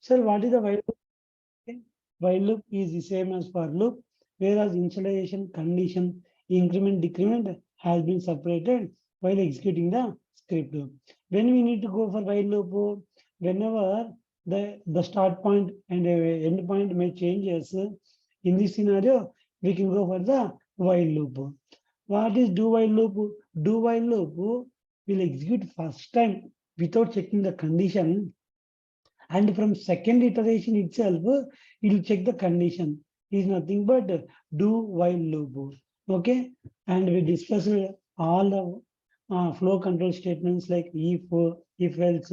Sir, what is the while loop? Okay. While loop is the same as for loop, whereas initialization, condition, increment, decrement has been separated while executing the script. When we need to go for while loop, whenever the start point and end point may changes, in this scenario, we can go for the while loop. What is do while loop? Do while loop will execute first time without checking the condition, and from second iteration itself, it will check the condition. Is nothing but do while loop. Okay, and we discussed all the flow control statements like if else,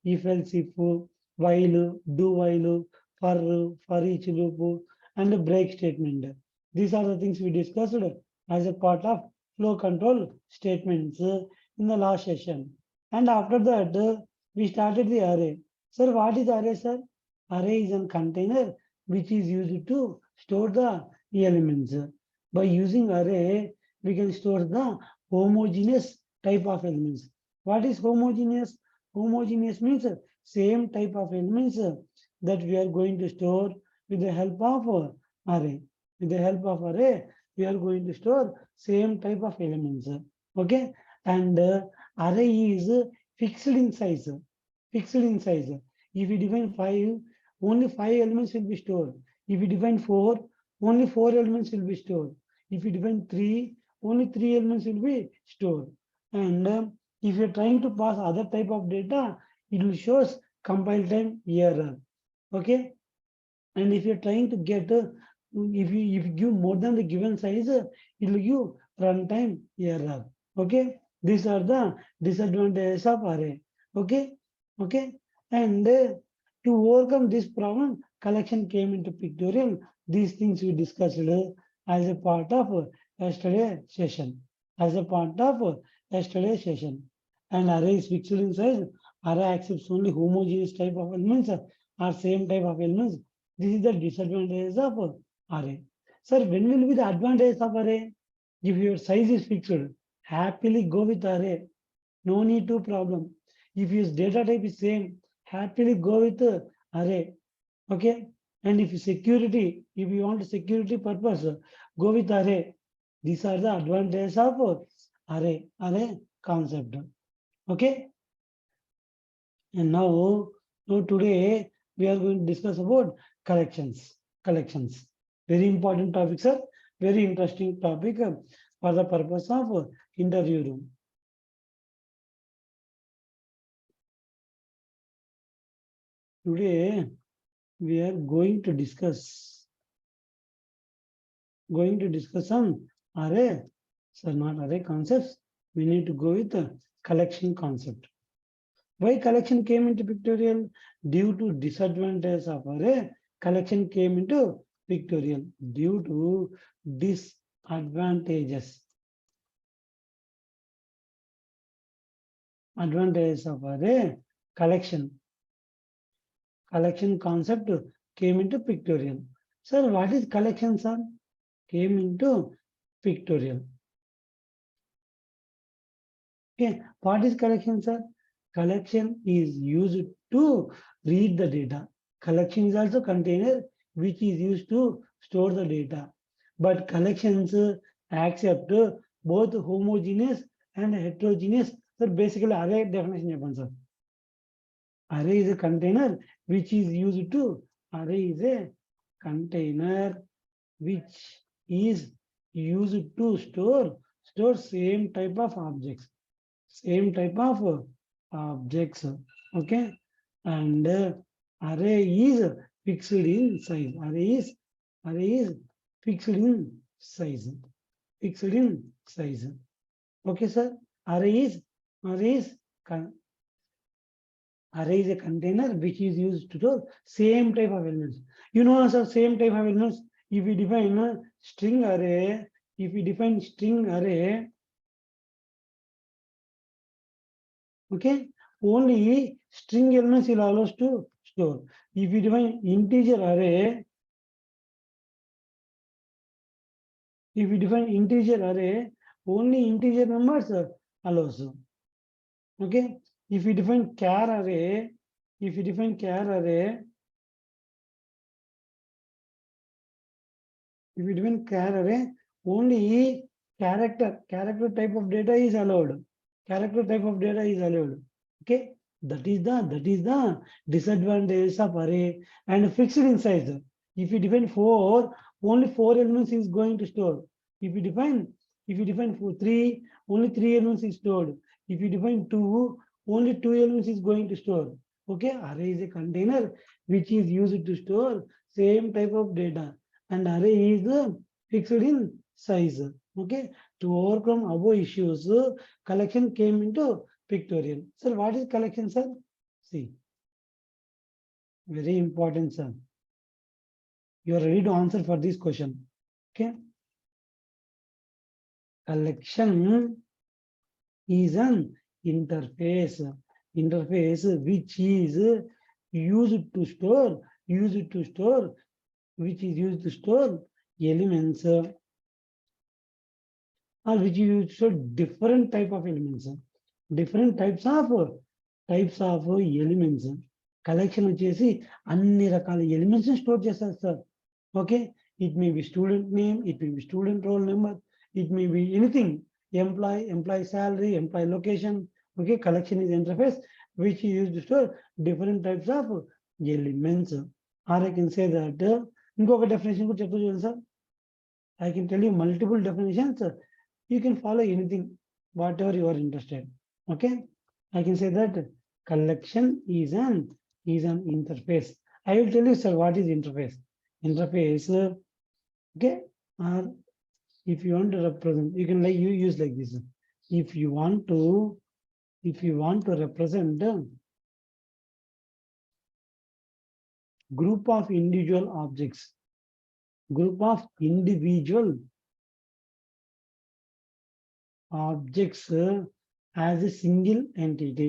if while, do while, for each loop, and the break statement. These are the things we discussed as a part of flow control statements in the last session. And after that, we started the array. Sir, what is array, sir? Array is a container which is used to store the elements. By using array, we can store the homogeneous type of elements. What is homogeneous? Homogeneous means same type of elements that we are going to store with the help of array. With the help of array, we are going to store same type of elements. Okay, and array is fixed in size. Fixed in size. If we define 5, only 5 elements will be stored. If we define 4, only 4 elements will be stored. If we define 3, only 3 elements will be stored. And if you're trying to pass other type of data, it will show compile time error. Okay. And if you're trying to get, if you give more than the given size, it will give runtime error. Okay. These are the disadvantages of array. Okay. Okay. And to overcome this problem, collection came into pictorial. These things we discussed as a part of yesterday session. As a part of yesterday session. And array is fixed in size. Array accepts only homogeneous type of elements or same type of elements. This is the disadvantage of array. Sir, when will be the advantage of array? If your size is fixed, happily go with array. No need to problem. If your data type is same, happily go with array. Okay. And if security, if you want security purpose, go with array. These are the advantages of array concept. Okay. And now today we are going to discuss about collections. Collections. Very important topic, sir. Very interesting topic for the purpose of interview room. Today we are going to discuss some array, so not array concepts. We need to go with the collection concept. Why collection came into pictorial? Due to disadvantages of array, collection came into pictorial due to disadvantages. Advantages of array, collection concept came into pictorial. Sir, what is collection, sir? Came into pictorial. Okay, what is collection, sir? Collection is used to read the data. Collection is also container which is used to store the data. But collections accept both homogeneous and heterogeneous. So basically array definition, sir. Array is a container which is used to, array is a container which is used to store same type of objects. Same type of objects. Okay. And array is fixed in size. Array is fixed in size. Fixed in size. Okay, sir. Array is a container which is used to store same type of elements. You know, sir, same type of elements. If we define a string array, okay, only string elements will allow us to store. If we define integer array, only integer numbers allows. Okay. If we define char array, If you define char array, only character type of data is allowed. Character type of data is allowed. Okay, that is the disadvantage of array and fixed in size. If you define four, only four elements is going to store. If you define three, only three elements is stored. If you define two, only two elements is going to store. Okay, array is a container which is used to store same type of data, and array is fixed in size. Okay, to overcome above issues, collection came into pictorial. Sir, what is collection, sir? See, very important, sir. You are ready to answer for this question. Okay, collection is an interface which is used to store which is used to store elements, or which is used to store different type of elements, different types of elements. Collection వచ్చేసి అన్ని రకాల elements store చేస్తారు sir. Okay, it may be student name, it may be student roll number, it may be anything, employee salary, employee location. Okay, collection is interface which is used to store different types of elements. Or I can say that ఇంకొక definition కూడా చెప్పు చూడండి sir. I can tell you multiple definitions. You can follow anything, whatever you are interested. Okay, I can say that collection is an interface. I will tell you, sir, what is interface. Interface, okay, or if you want to represent, you can use like this. If you want to represent a group of individual objects, as a single entity,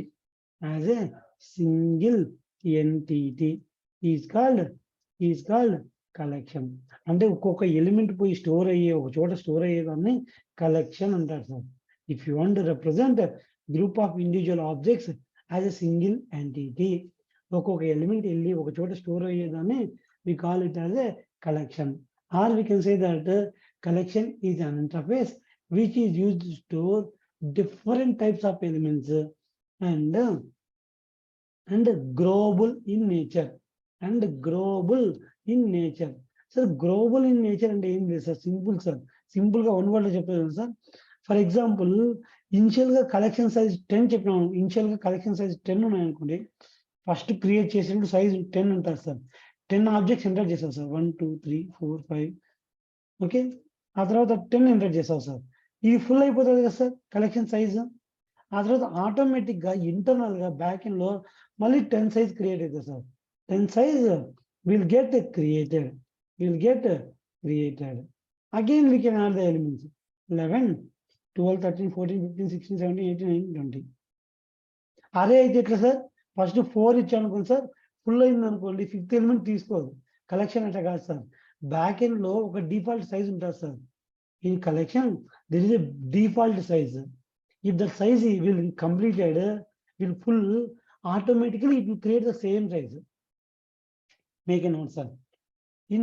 is called collection. అంటే ఒక్కొక్క element పోయి store అయ్యే ఒక చోట store అయ్యేదాన్ని collection అంటారు sir. If you want to represent group of individual objects as a single entity, ఒక్కొక్క element వెళ్ళి ఒక చోట స్టోర్ అయ్యేదాన్ని we call it as a collection. Or we can say that collection is an interface which is used to store different types of elements and growable in nature. So growable in nature and ఏం లేదు sir, simple sir. Simple గా one word లో చెప్పేది sir. For example, initial గా collection size 10 చెప్పినాము. Initial గా collection size 10 ఉన్నాయి అనుకోండి. ఫస్ట్ క్రియేట్ చేసినప్పుడు సైజ్ 10 ఉంటుంది సార్. 10 ఆబ్జెక్ట్స్ ఎంటర్ చేసావు సార్. 1 2 3 4 5. ఓకే, ఆ తర్వాత 10 ఎంటర్ చేసావు సార్. ఇది ఫుల్ అయిపోతుంది కదా సార్ కలెక్షన్ సైజ్. ఆ తర్వాత ఆటోమేటిక్ గా ఇంటర్నల్ గా బ్యాక్ ఎండ్ లో మళ్ళీ 10 సైజ్ క్రియేట్ అవుతుంది sir. 10 size will get created. Again we can add the elements 11, 12, 13, 14, 15, 16, 17, 18, 19, 20. అరే అయితే ఎట్లా సార్, ఫస్ట్ 4 ఇచ్చాను అనుకోండి సార్, ఫుల్ అయింది అనుకోండి, 5th ఎలిమెంట్ తీసుకోదు. కలెక్షన్ అట్లా కాదు సార్. బ్యాక్ ఎండ్ లో ఒక డిఫాల్ట్ సైజ్ ఉంటుంది sir. In collection there is a default size. If the size will completed, will full, automatically it will create the same size. Make a note, sir. In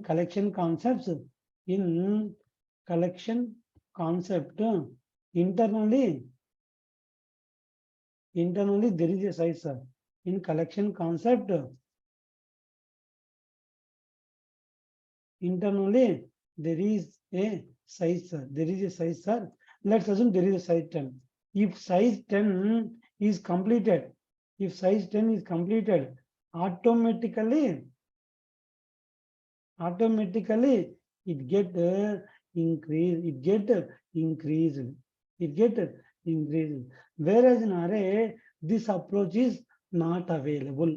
collection concepts, internally there is a size, sir. In collection concept, internally there is a size, sir. Let's assume there is a size 10. If size 10 is completed, automatically it get increased. Whereas in array this approach is not available.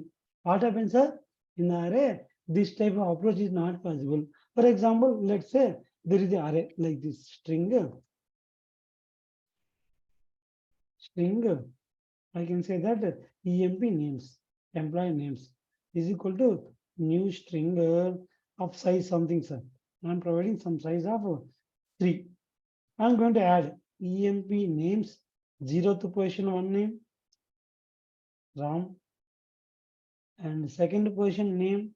What happens, sir? In array this type of approach is not possible. For example, let's say there is an array like this, string, I can say that emp names, employee names is equal to new string of size something, sir. I'm providing some size of 3. I'm going to add emp names, 0th position one name Ram, and second position name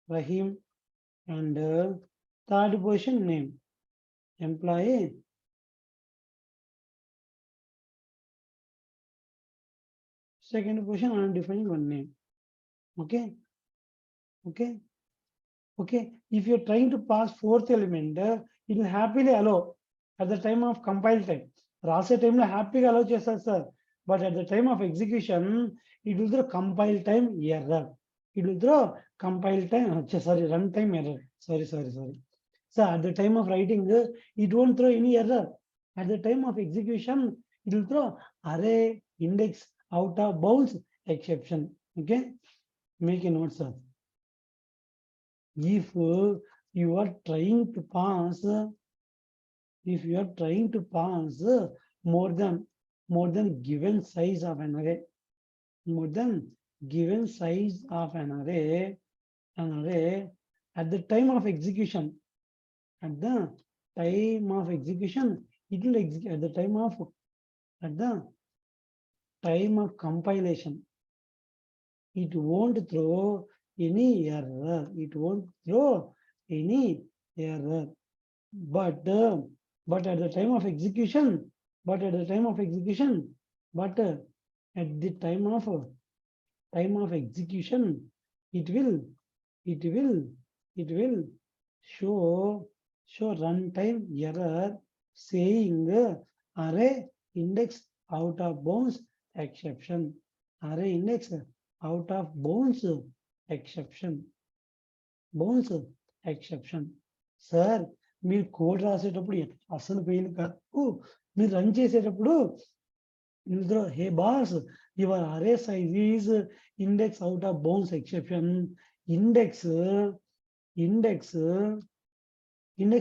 Rahim, and third position name, employee. Second position, I am defining one name. Okay, okay, okay. If you're trying to pass fourth element, it will happily allow at the time of compile time. రాసే టైంలో హ్యాపీగా allow చేస్తారు sir, but at the time of execution it will throw compile time error. It will throw compile time, sorry, run time error. Sorry. So at the time of writing, it won't throw any error. At the time of execution, it will throw array index out of bounds exception. Okay, make a note, sir. If you are trying to pass, more than given size of an array, more than given size of an array, at the time of execution, at the time of execution, it will execute at the time of compilation. It won't throw any error. It won't throw any error. But at the time of execution, but at the time of execution, it will show runtime error saying array index out of bounds exception. Array index out of bounds exception. Sir, మీరు code రాసేటప్పుడు అసలు fail కాదు. మీరు run చేసేటప్పుడు ఇందులో హే boss, your అరే size is index out of bounce exception. Index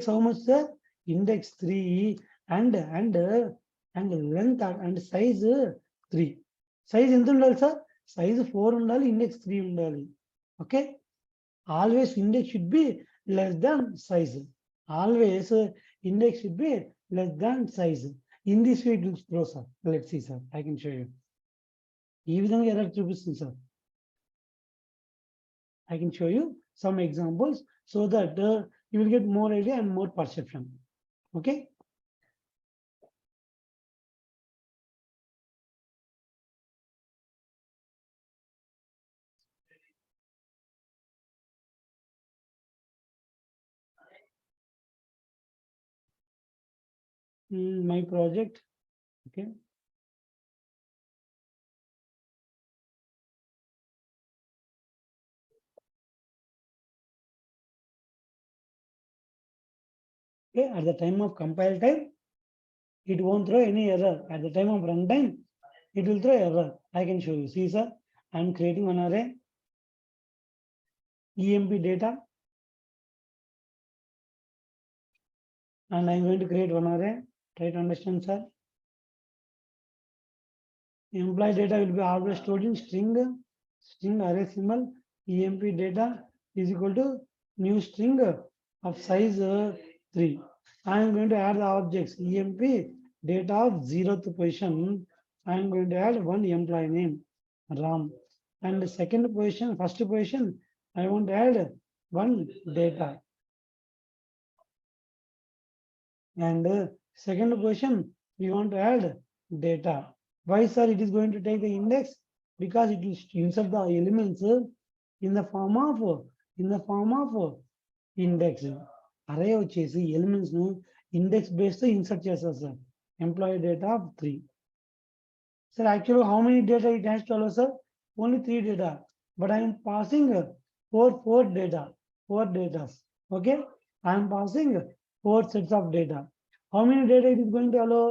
how much sir? Index 3 and length and size 3. Size ఎంత ఉండాలి సార్? సైజ్ 4 ఉండాలి, ఇండెక్స్ 3 ఉండాలి. Okay, always index should be less than size. Always index should be less than size. In this way it will throw, sir. Let's see, sir. I can show you. ఈ విధంగా error చూపిస్తుంది sir. I can show you some examples so that you will get more idea and more perception. Okay. My project. Okay. Okay, at the time of compile time, it won't throw any error. At the time of runtime, it will throw error. I can show you. See, sir, I am creating one array, emp data, and I am going to create one array. Try to understand, sir. Employee data will be always stored in string array symbol. Emp data is equal to new string of size 3. I am going to add the objects emp data of 0th position. I am going to add one employee name Ram, and the first position I want to add one data, and second position we want to add data. Why, sir? It is going to take the index because it will insert the elements in the form of index. Array వచ్చేసి elements ను index based insert చేస్తారు sir. Employee data of 3. Sir, actually how many data it has to allow, sir? Only 3 data, but I am passing four data. Okay, I am passing 4 sets of data. How many data it is going to allow?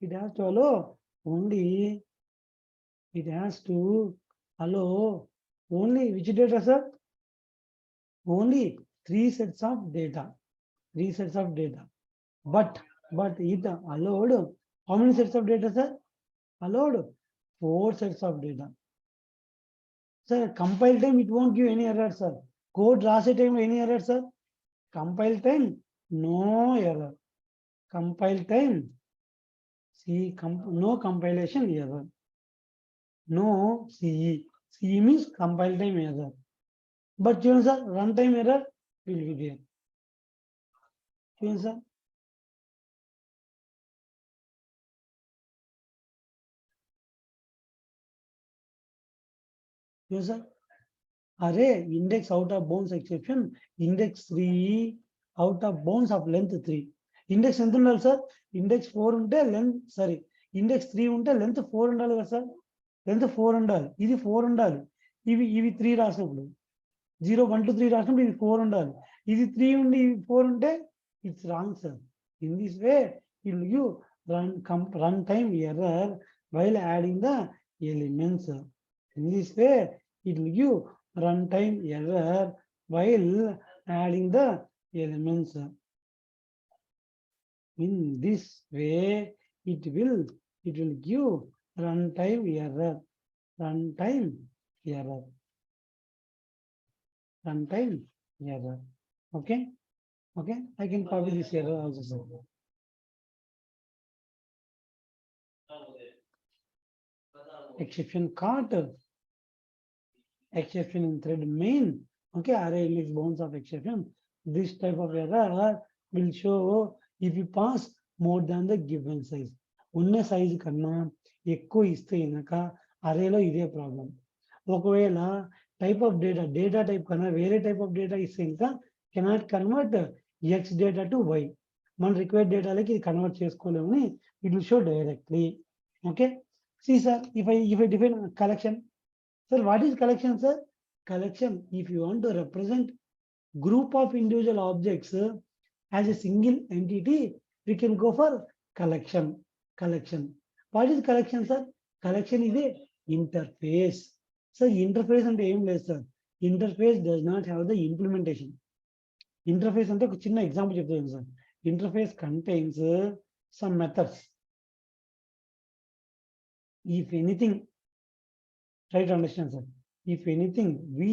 It has to allow only which data, sir? Only 3 sets of data. But it allowed how many sets of data, sir? Allowed 4 sets of data. Sir, compile time it won't give any error, sir. Code రాసే time any error, sir? Compile time no error. Compile time, see, no compilation error. No CE. CE means compile time error. But sir, runtime error will be there. Sir. Sir. Array index out of bounds exception, index 3 out of bounds of length 3. Index ఎంత ఉండాలి sir? Index 4 ఉంటే length sorry index 3 ఉంటే length 4 ఉండాలి కదా sir? Length 4 ఉండాలి, ఇది 4 ఉండాలి. ఇవి 3 రాసినప్పుడు 0 1 2 3 రాసినప్పుడు ఇది 4 ఉండాలి. ఇది 3 ఉండి 4 ఉంటే it's wrong sir. In this way it will give run time error while adding the elements. In this way it will give runtime error while adding the elements. In this way it will give runtime error. Runtime error. Runtime error. Okay. Okay. I can copy this error also, sir. Exception caught. Exception in thread main. Okay, array index bounds of exception. This type of error will show if you pass more than the given size. ఉన్న size కన్నా ఎక్కువ ఇస్తే కనుక అరేలో ఇదే problem. ఒకవేళ type of data type కన్నా వేరే type of data ఇస్తే ఇంకా cannot convert X data to Y. మన రిక్వైర్డ్ డేటాలకి ఇది కన్వర్ట్ చేసుకోలేమని it will show directly. Okay. See sir, if I define collection, sir, what is collection, sir? Collection, if you want to represent group of individual objects as a single entity, we can go for collection. Collection. What is collection, sir? Collection is a interface. So interface అంటే ఏం లేదు sir. Interface does not have the implementation. Interface అంటే ఒక చిన్న example చెప్తాను sir. Interface contains some methods. If anything, try to understand, sir. If anything, we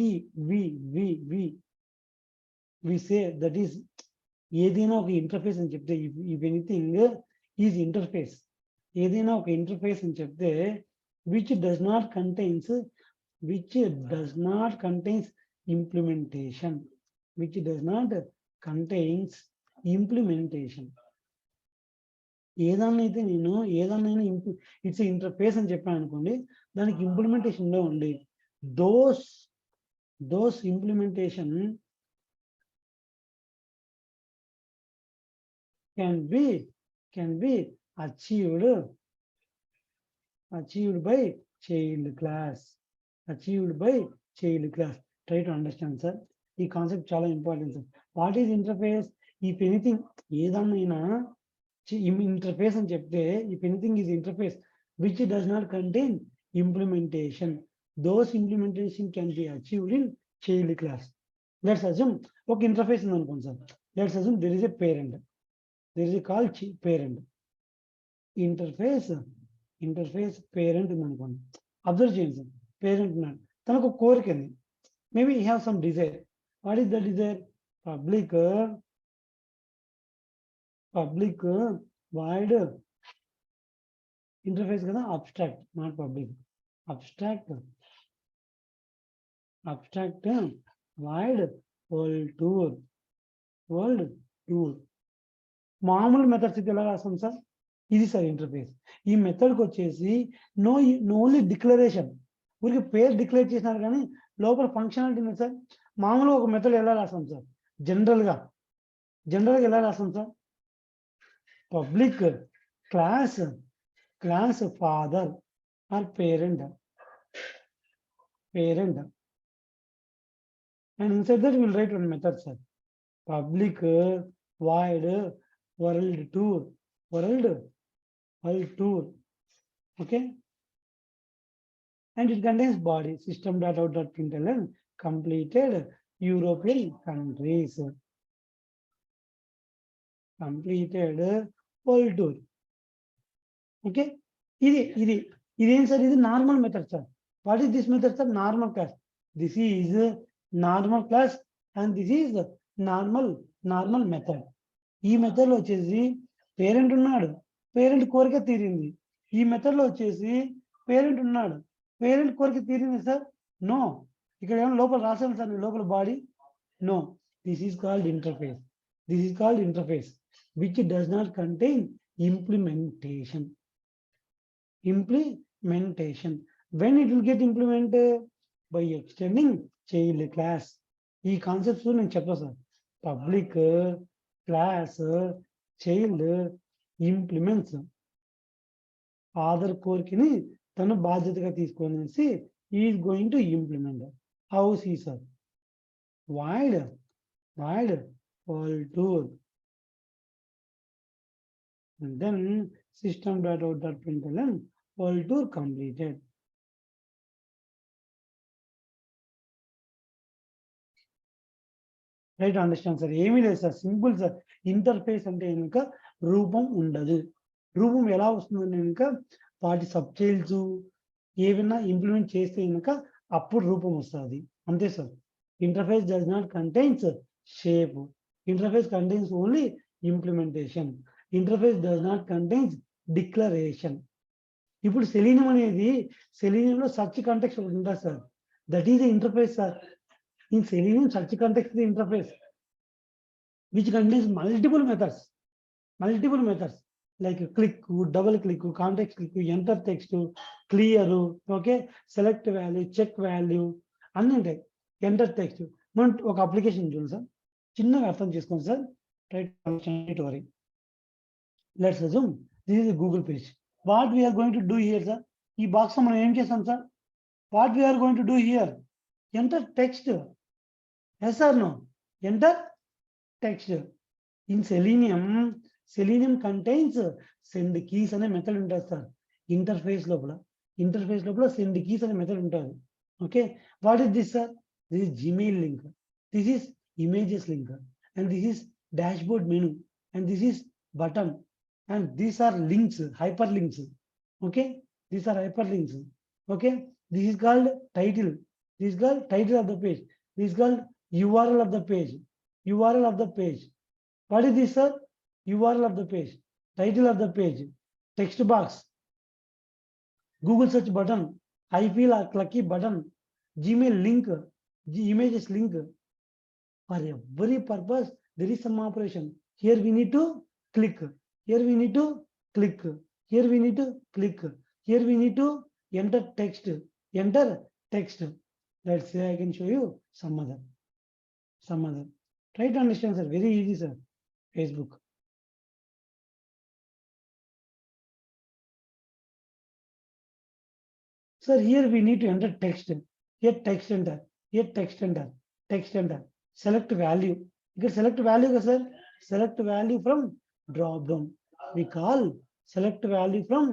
say that is ఏదైనా ఒక interface అని చెప్తే, if anything is interface, ఏదైనా ఒక ఇంటర్ఫేస్ అని చెప్తే which does not contains implementation, which does not contains implementation. ఏదన్నైతే నేను ఏదన్నైనా it's interface అని చెప్పాను అనుకోండి, దానికి ఇంప్లిమెంటేషన్ ఉండి those implementation can be achieved by child class. Achieved by child class. Try to understand, sir. ఈ కాన్సెప్ట్ చాలా important sir. What is interface? If anything ఏదన్నైనా interface అని చెప్తే, if anything is interface which does not contain implementation, those implementation can be achieved in child class. Let's assume ఒక interface ఉంది అనుకోండి sir. Let's assume there is a parent. There is a call parent. Interface parent ఉంది అనుకోండి. Observe చేయండి sir. Parent ఉన్నాడు, తనకు కోరిక ఉంది. Maybe he have some desire. What is the desire? Public void interface కదా, abstract, not public. Abstract void world tour. మామూలు methods ఇది ఎలా రాస్తాం సార్? ఇది సార్ ఇంటర్ఫేస్. ఈ మెథడ్కి వచ్చేసి ఓన్లీ డిక్లరేషన్, ఊరికి పేరు డిక్లేర్ చేసినారు కానీ లోపల ఫంక్షనాలిటీ ఉంది సార్. మామూలుగా ఒక మెథడ్ ఎలా రాస్తాం సార్? జనరల్గా ఎలా రాస్తాం sir? Public class father or parent, and inside that will write one method sir. Public void world tour. Okay, and it contains body system.out.println completed European countries. Completed world tour. Okay, ఇది ఏం sir? ఇది normal method sir. What is this method sir? Normal class. This is normal class and this is normal method. ఈ method లో వచ్చేసి parent ఉన్నాడు, parent కోరిక తీరింది. ఈ మెథడ్ లో వచ్చేసి పేరెంట్ ఉన్నాడు, పేరెంట్ కోరిక తీరింది సార్? నో. ఇక్కడ ఏమైనా లోపల రాసాను సార్ లోపల body no this is called interface. This is called interface which does not contain implementation. Implementation. When it will get implemented? By extending child class. ఈ కాన్సెప్ట్స్ నేను చెప్తా sir. Public class child implements father కోరికని తను బాధ్యతగా తీసుకొనేసి is going to implement. How see sir void all tool. And then system.out.println all tool completed. Right understand sir. ఏమీ లేదు sir, simple sir. Interface అంటే కనుక రూపం ఉండదు. రూపం ఎలా వస్తుందంటే కనుక వాటి సబ్ చైల్డ్స్ ఏమైనా ఇంప్లిమెంట్ చేస్తే కనుక అప్పుడు రూపం వస్తుంది, అంతే sir. Interface does not contains shape. Interface contains only implementation. Interface does not contains declaration. ఇప్పుడు సెలీనియం అనేది సెలీనియంలో సర్చ్ కాంటెక్స్ట్ ఒకటి ఉంటుంది sir, that is interface sir. In Selenium, search context is the interface, which contains multiple methods like click, double click, context click, enter text, clear, okay, select value, check value, and enter text. మనం ఒక application చూడండి sir, చిన్నగా అర్థం చేసుకోండి sir. Right worry. Let's assume this is Google page. What we're going to do here sir, ఈ box మనం ఏం చేస్తాం sir? What we're going to do here? Enter text. Yes or no? Enter text. In Selenium contains send keys అనే method ఉంటుంది sir. Interface లోపల send keys అనే method ఉంటుంది. Okay, what is this sir? This is Gmail link, this is images link, and this is dashboard menu, and this is button, and these are links, hyperlinks. Okay, these are hyperlinks. Okay, this is called title. This is called title of the page. This is called URL of the page. URL of the page. What is this, sir? URL of the page. Title of the page. Text box. Google search button. I feel a lucky button. Gmail link. Images link. For every purpose, there is some operation. Here we need to click. Here we need to click. Here we need to click. Here we need to enter text. Enter text. Let's say I can show you some other. Try to understand, sir. Very easy, sir. Facebook. Sir, here we need to enter text. Here text enter. Here text enter. Text enter. Select value. You can select value, sir. Select value from drop down. We call select value from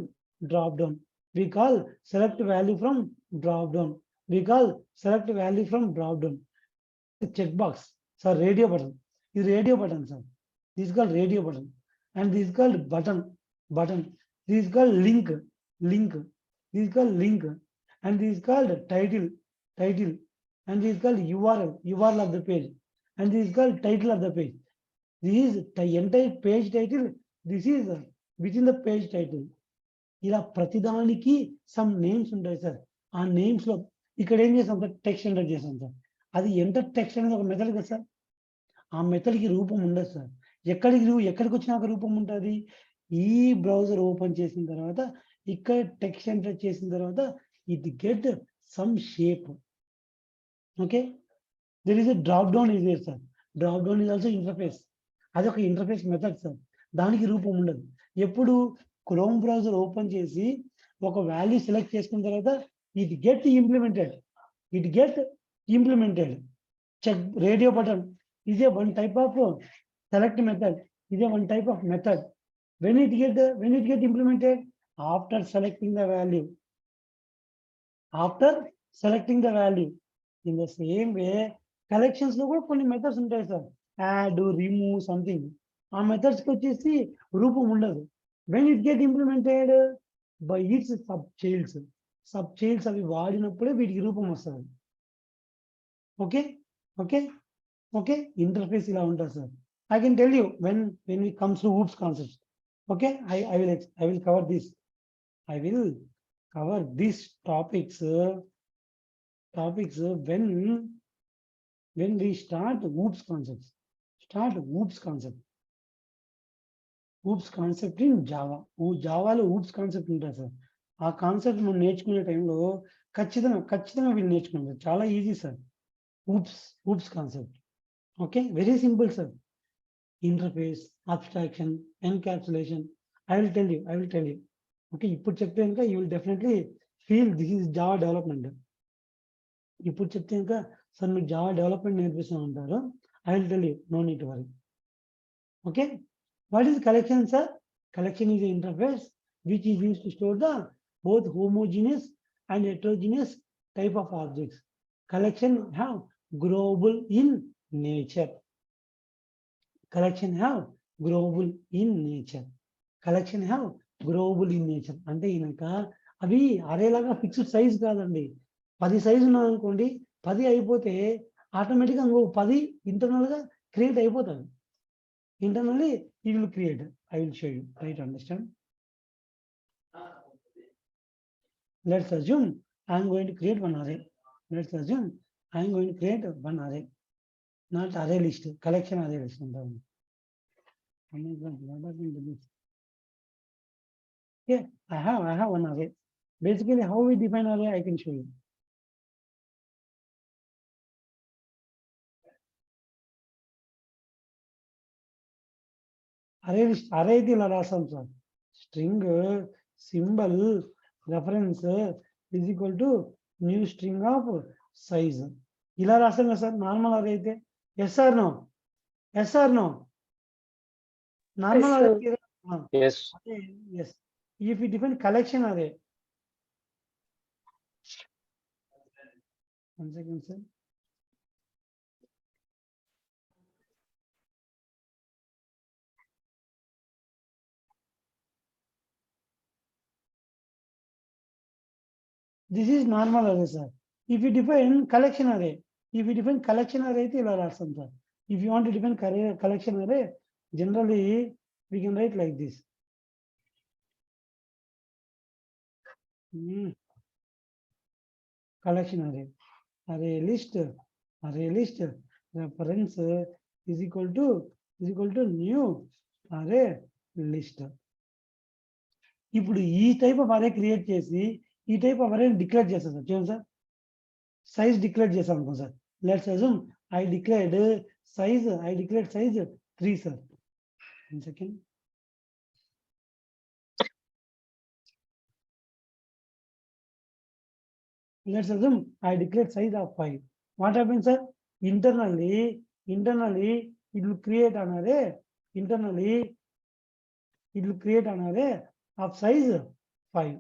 drop down. We call select value from drop down. We call select value from drop down. Checkbox, sir, radio button. This radio button, sir. This is called radio button. And this is called button. This is called link. This is called link. And this is called title. And this is called URL of the page. And this is called title of the page. This is the entire page title. This is within the page title. ఇలా ప్రతిదానికి some names ఉంటాయి sir. ఆ names లో ఇక్కడ ఏం చేసాం sir? Text enter చేసాం sir. అది ఎంటర్ టెక్స్ట్ అనేది ఒక మెథడ్ కదా సార్. ఆ మెథడ్కి రూపం ఉండదు సార్. ఎక్కడికి వచ్చినాక రూపం ఉంటుంది? ఈ బ్రౌజర్ ఓపెన్ చేసిన తర్వాత ఇక్కడ టెక్స్ట్ ఎంటర్ చేసిన తర్వాత it get some shape. Okay, there is a drop down is there sir. Drop down is also interface. అది ఒక ఇంటర్ఫేస్ మెథడ్ సార్. దానికి రూపం ఉండదు. ఎప్పుడు క్రోమ్ బ్రౌజర్ ఓపెన్ చేసి ఒక వాల్యూ సెలెక్ట్ చేసుకున్న తర్వాత it get implemented. Check radio button is a one type of select method. Is a one type of method. When it get implemented? After selecting the value. In the same way, collections లో కూడా కొన్ని methods ఉంటాయి sir. Add, remove something. ఆ methods కి వచ్చేసి రూపం ఉండదు. When it get implemented by its sub childs అవి వాడినప్పుడే వీటికి రూపం వస్తుంది. ఓకే, ఇంటర్ఫేస్ ఇలా ఉంటుంది sir. I can tell you when it comes to OOPS concepts. Okay, I will cover this. I will cover these topics topics when we start OOPS concepts. Start OOPS concept. OOPS concept in Java. జావాలో OOPS concept ఉంటుంది sir. ఆ concept మనం నేర్చుకునే టైంలో ఖచ్చితంగా వీళ్ళు నేర్చుకుంటారు. చాలా easy sir. OOPS concept. Okay, very simple sir. Interface, abstraction, encapsulation. I will tell you. Okay, ఇప్పుడు చెప్తే ఇంకా you will definitely feel this is Java development. ఇప్పుడు చెప్తే ఇంకా సార్ మీకు జావా డెవలప్మెంట్ నేర్పిస్తూ ఉంటారు. I will tell you, no need to worry. Okay, what is collection, sir? Collection is an interface which is used to store the both homogeneous and heterogeneous type of objects. Collection have growable in nature. Collection have growable in nature. Collection have growable in nature. అంటే ఈయనక అవి అరేలాగా fixed size కాదండి. 10 size ఉన్నాయనుకోండి, 10 అయిపోతే ఆటోమేటిక్గా ఇంకో 10 ఇంటర్నల్గా create అయిపోతుంది. Internally, it will create. I will show you. Try to understand. Let's assume I am going to create one array. Let's assume I am going to create one array. Not array list, collection array list. Yeah, I have one array. Basically, how we define array, I can show you. Array ఇది ఇలా రాస్తాం sir. String symbol reference is equal to new string of size. ఇలా రాస్తాం కదా sir normal array అయితే. Yes or no? Normal array. Yes. If you define collection array, one second sir. This is normal array, sir. If you define collection array, అయితే ఇలా రాస్తాం sir. If you want to define collection array, generally we can write like this. Collection array. Array list reference is equal to new array list. ఇప్పుడు ఈ type of అరే create చేసి ఈ type of అరేని declare చేస్తాం sir. చూడండి sir, size declare చేసాం అనుకో sir. Let's assume I declared size 3 sir. One second. Let's assume I declared size of 5. What happens, sir? Internally it will create an array. Internally it will create an array of size 5.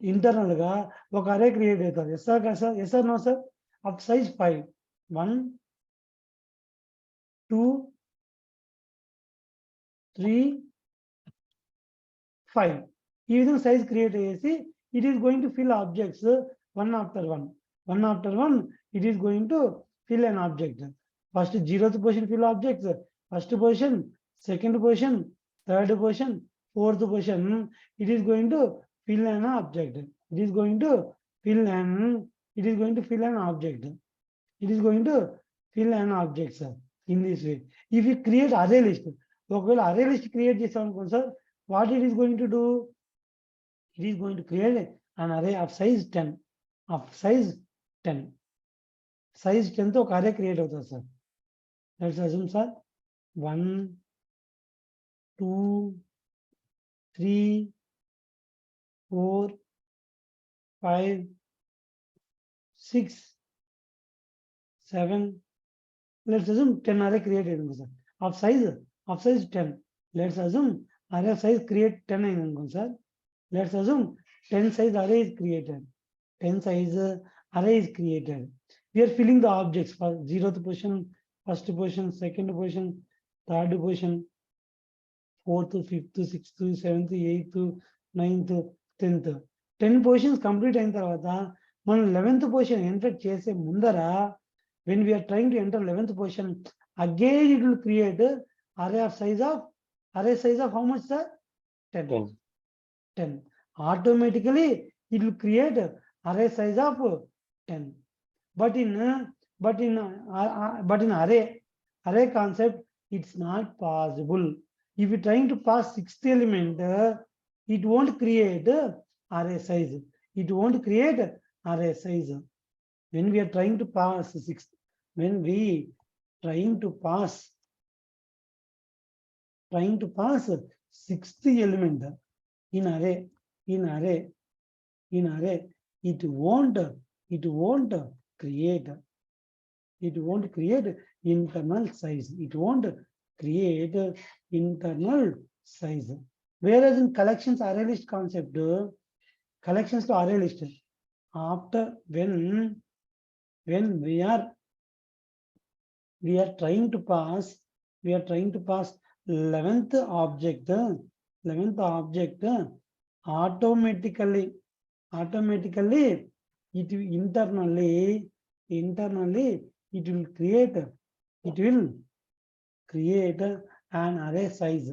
Internal ga oka array create అవుతుంది. Yes or no, sir? Of size 5. 1, 2, 3, 5. ఈ విధంగా size create చేసి it is going to fill objects one after one. It is going to fill an object. First 0th position fill objects, first position, second position, third position, fourth position. It is going to fill an object. It is going to fill an object, sir, in this way. If you create array list, ఒకవేళ array list create చేసాం అనుకోండి sir, what it is going to do? It is going to create an array of size 10. Size 10 తో ఒక array create అవుతుంది sir. Let's assume, sir, 1, 2, 3, 4, 5, 6, 7. Let's assume 10 array create అయింది sir. Of size 10. Let's assume array size create 10 అయింది అనుకోండి sir. Let's assume 10 size array is created. 10 size array is created. We are filling the objects for 0th position, first position, second position, third position, 4th, 5th, 6th, 7th, 8th, 9th, 10th. 10 positions complete అయిన తర్వాత మనం 11th position enter చేసే ముందర, when we are trying to enter 11th position, again it will create array size of how much, sir? 10. Automatically it will create array size of 10. But in array concept, it's not possible. If you're trying to pass sixth element, it won't create array size. It won't create array size. When we are trying to pass sixth, when we trying to pass sixth element in array, it won't create internal size. It won't create internal size. Whereas in collections array list concept, collections to array list, after when we are trying to pass 11th object, automatically it will internally it will create an array size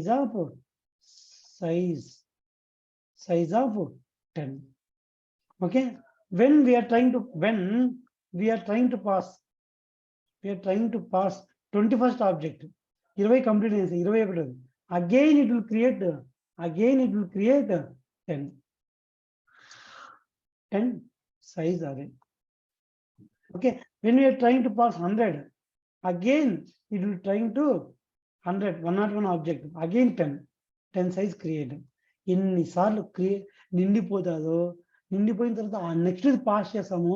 of 10. Okay, when we are trying to pass 21st object, 20 complete answer, 20 again it will create 10 size array. Okay, when we are trying to pass 100, again it will trying to 101 object, again 10 size create. ఇన్నిసార్లు నిండిపోతుందో నిండిపోయిన తర్వాత next pass చేస్తాము,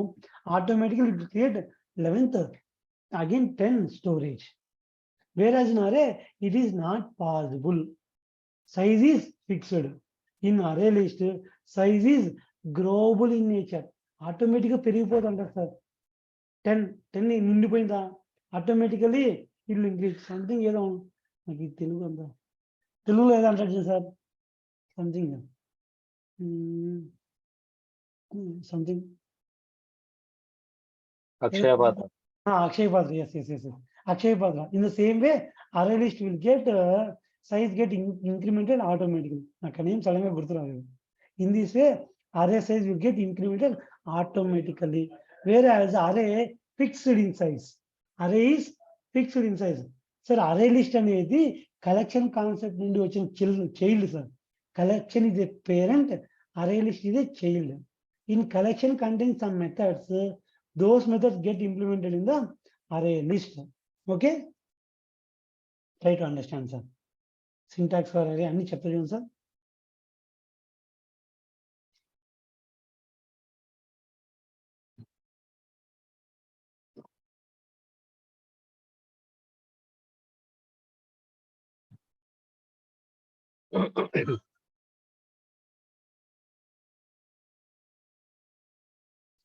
ఆటోమేటిక్గా it create 11th again 10 storage. Whereas in array it is not possible. Size is fixed. In array list size is growable in nature. ఆటోమేటిక్గా పెరిగిపోతుంటారు sir. 10 నిండిపోయిందా automatically it will increase something. ఏదో నాకు తెలుగు అంతా తెలుగులో ఏదో అంటారు sir, something Akshaya Patra. Akshaya Patra, yes. Akshaya Patra. In the same way, array list will get size get incremented automatically. In this way, array size will get incremented automatically. Whereas array fixed in size. Array is fixed in size. Sir, array list అనేది collection concept నుండి వచ్చిన child, sir. Collection is a parent, array list is a child. In collection contains some methods. Those methods get implemented in the array list. Okay, try to understand, sir. Syntax for array and chapter, sir.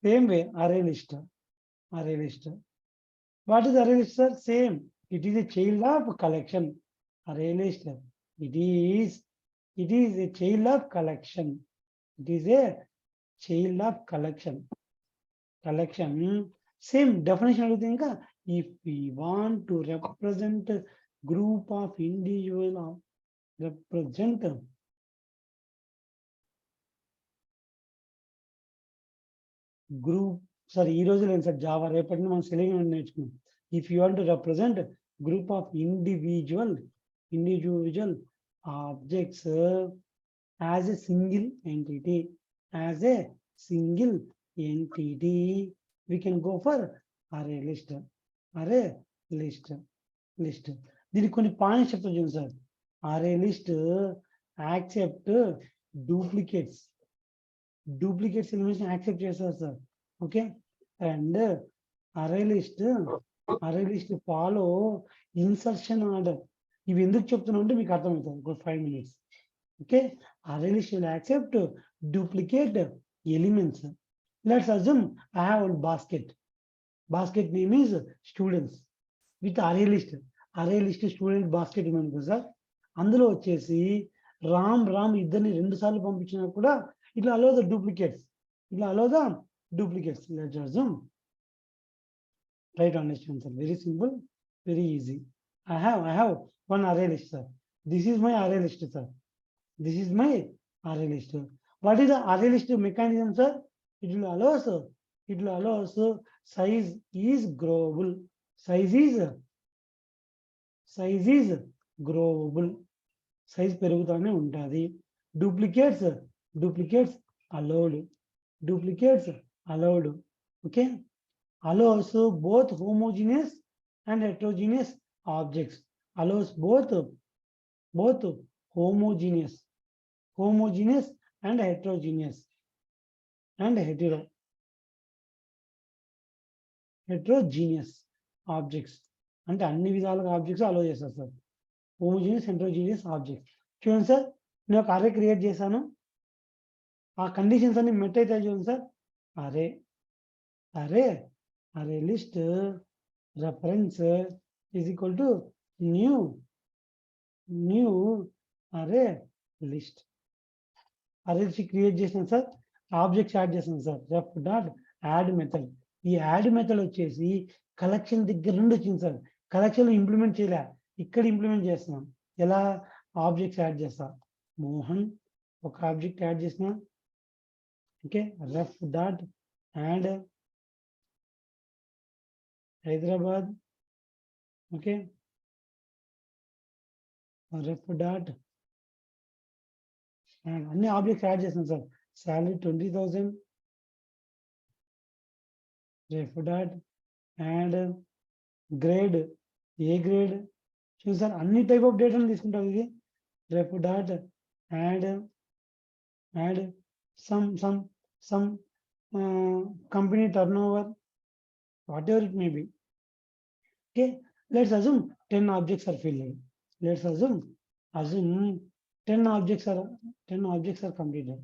Same way, array list. What is array list, sir? Same. It is a child of collection. Array list. It is a child of collection. It is a child of collection. Same definition. If we want to represent a group of individual, represent group, sorry, Java, Selenium. If you want to represent a group of individual objects as a single entity, we can go for array list. దీనికి కొన్ని points చెప్తా చూడండి sir. array list accept duplicates elimination accept చేస్తారు sir. Okay, and array list follow insertion order. ఇవి ఎందుకు చెప్తున్నా అంటే మీకు అర్థమవుతుంది ఒక 5 minutes. Okay, array list will accept duplicate elements. Let's assume I have a basket name is students with array list student basket ఉంది sir. అందులో వచ్చేసి రామ్ ఇద్దరిని 2 సార్లు పంపించినా కూడా ఇట్లా allow the duplicates. Let's assume, try to understand, sir. Very simple, very easy. I have one array list, sir. This is my array list, sir. What is the array list mechanism, sir? It will allow us it will allow us size is growable. Size is growable. Size పెరుగుతూనే ఉంటుంది. Duplicates allowed. Okay. Allows both homogeneous and heterogeneous objects. Allows both homogeneous and heterogeneous and heterogeneous objects. అంటే అన్ని విధాలుగా objects అలో చేస్తారు sir. Homogeneous heterogeneous objects. చూడండి sir, నేను ఒక అరే క్రియేట్ చేశాను. ఆ కండిషన్స్ అన్ని మెట్ అయితే చూడండి sir. Array list reference is equal to new array list. అరే క్రియేట్ చేసాను సార్. ఆబ్జెక్ట్స్ యాడ్ చేసాను sir. Ref dot add method. ఈ యాడ్ మెథడ్ వచ్చేసి కలెక్షన్ దగ్గర నుండి వచ్చింది సార్. కలెక్షన్ ఇంప్లిమెంట్ చేయలే, ఇక్కడ ఇంప్లిమెంట్ చేస్తున్నాం. ఎలా? ఆబ్జెక్ట్స్ యాడ్ చేస్తా. మోహన్ ఒక ఆబ్జెక్ట్ యాడ్ చేసిన. Okay, ref dot add Hyderabad. Okay, ref dot అన్ని ఆబ్జెక్ట్స్ యాడ్ చేస్తాం sir. Salary 20,000. Ref dot and grade A grade. చూసి సార్, అన్ని టైప్ ఆఫ్ డేటాను తీసుకుంటాం. ఇది ref dot add some company turnover, whatever it may be. Okay, let's assume 10 objects are filled. Let's assume 10 objects are completed.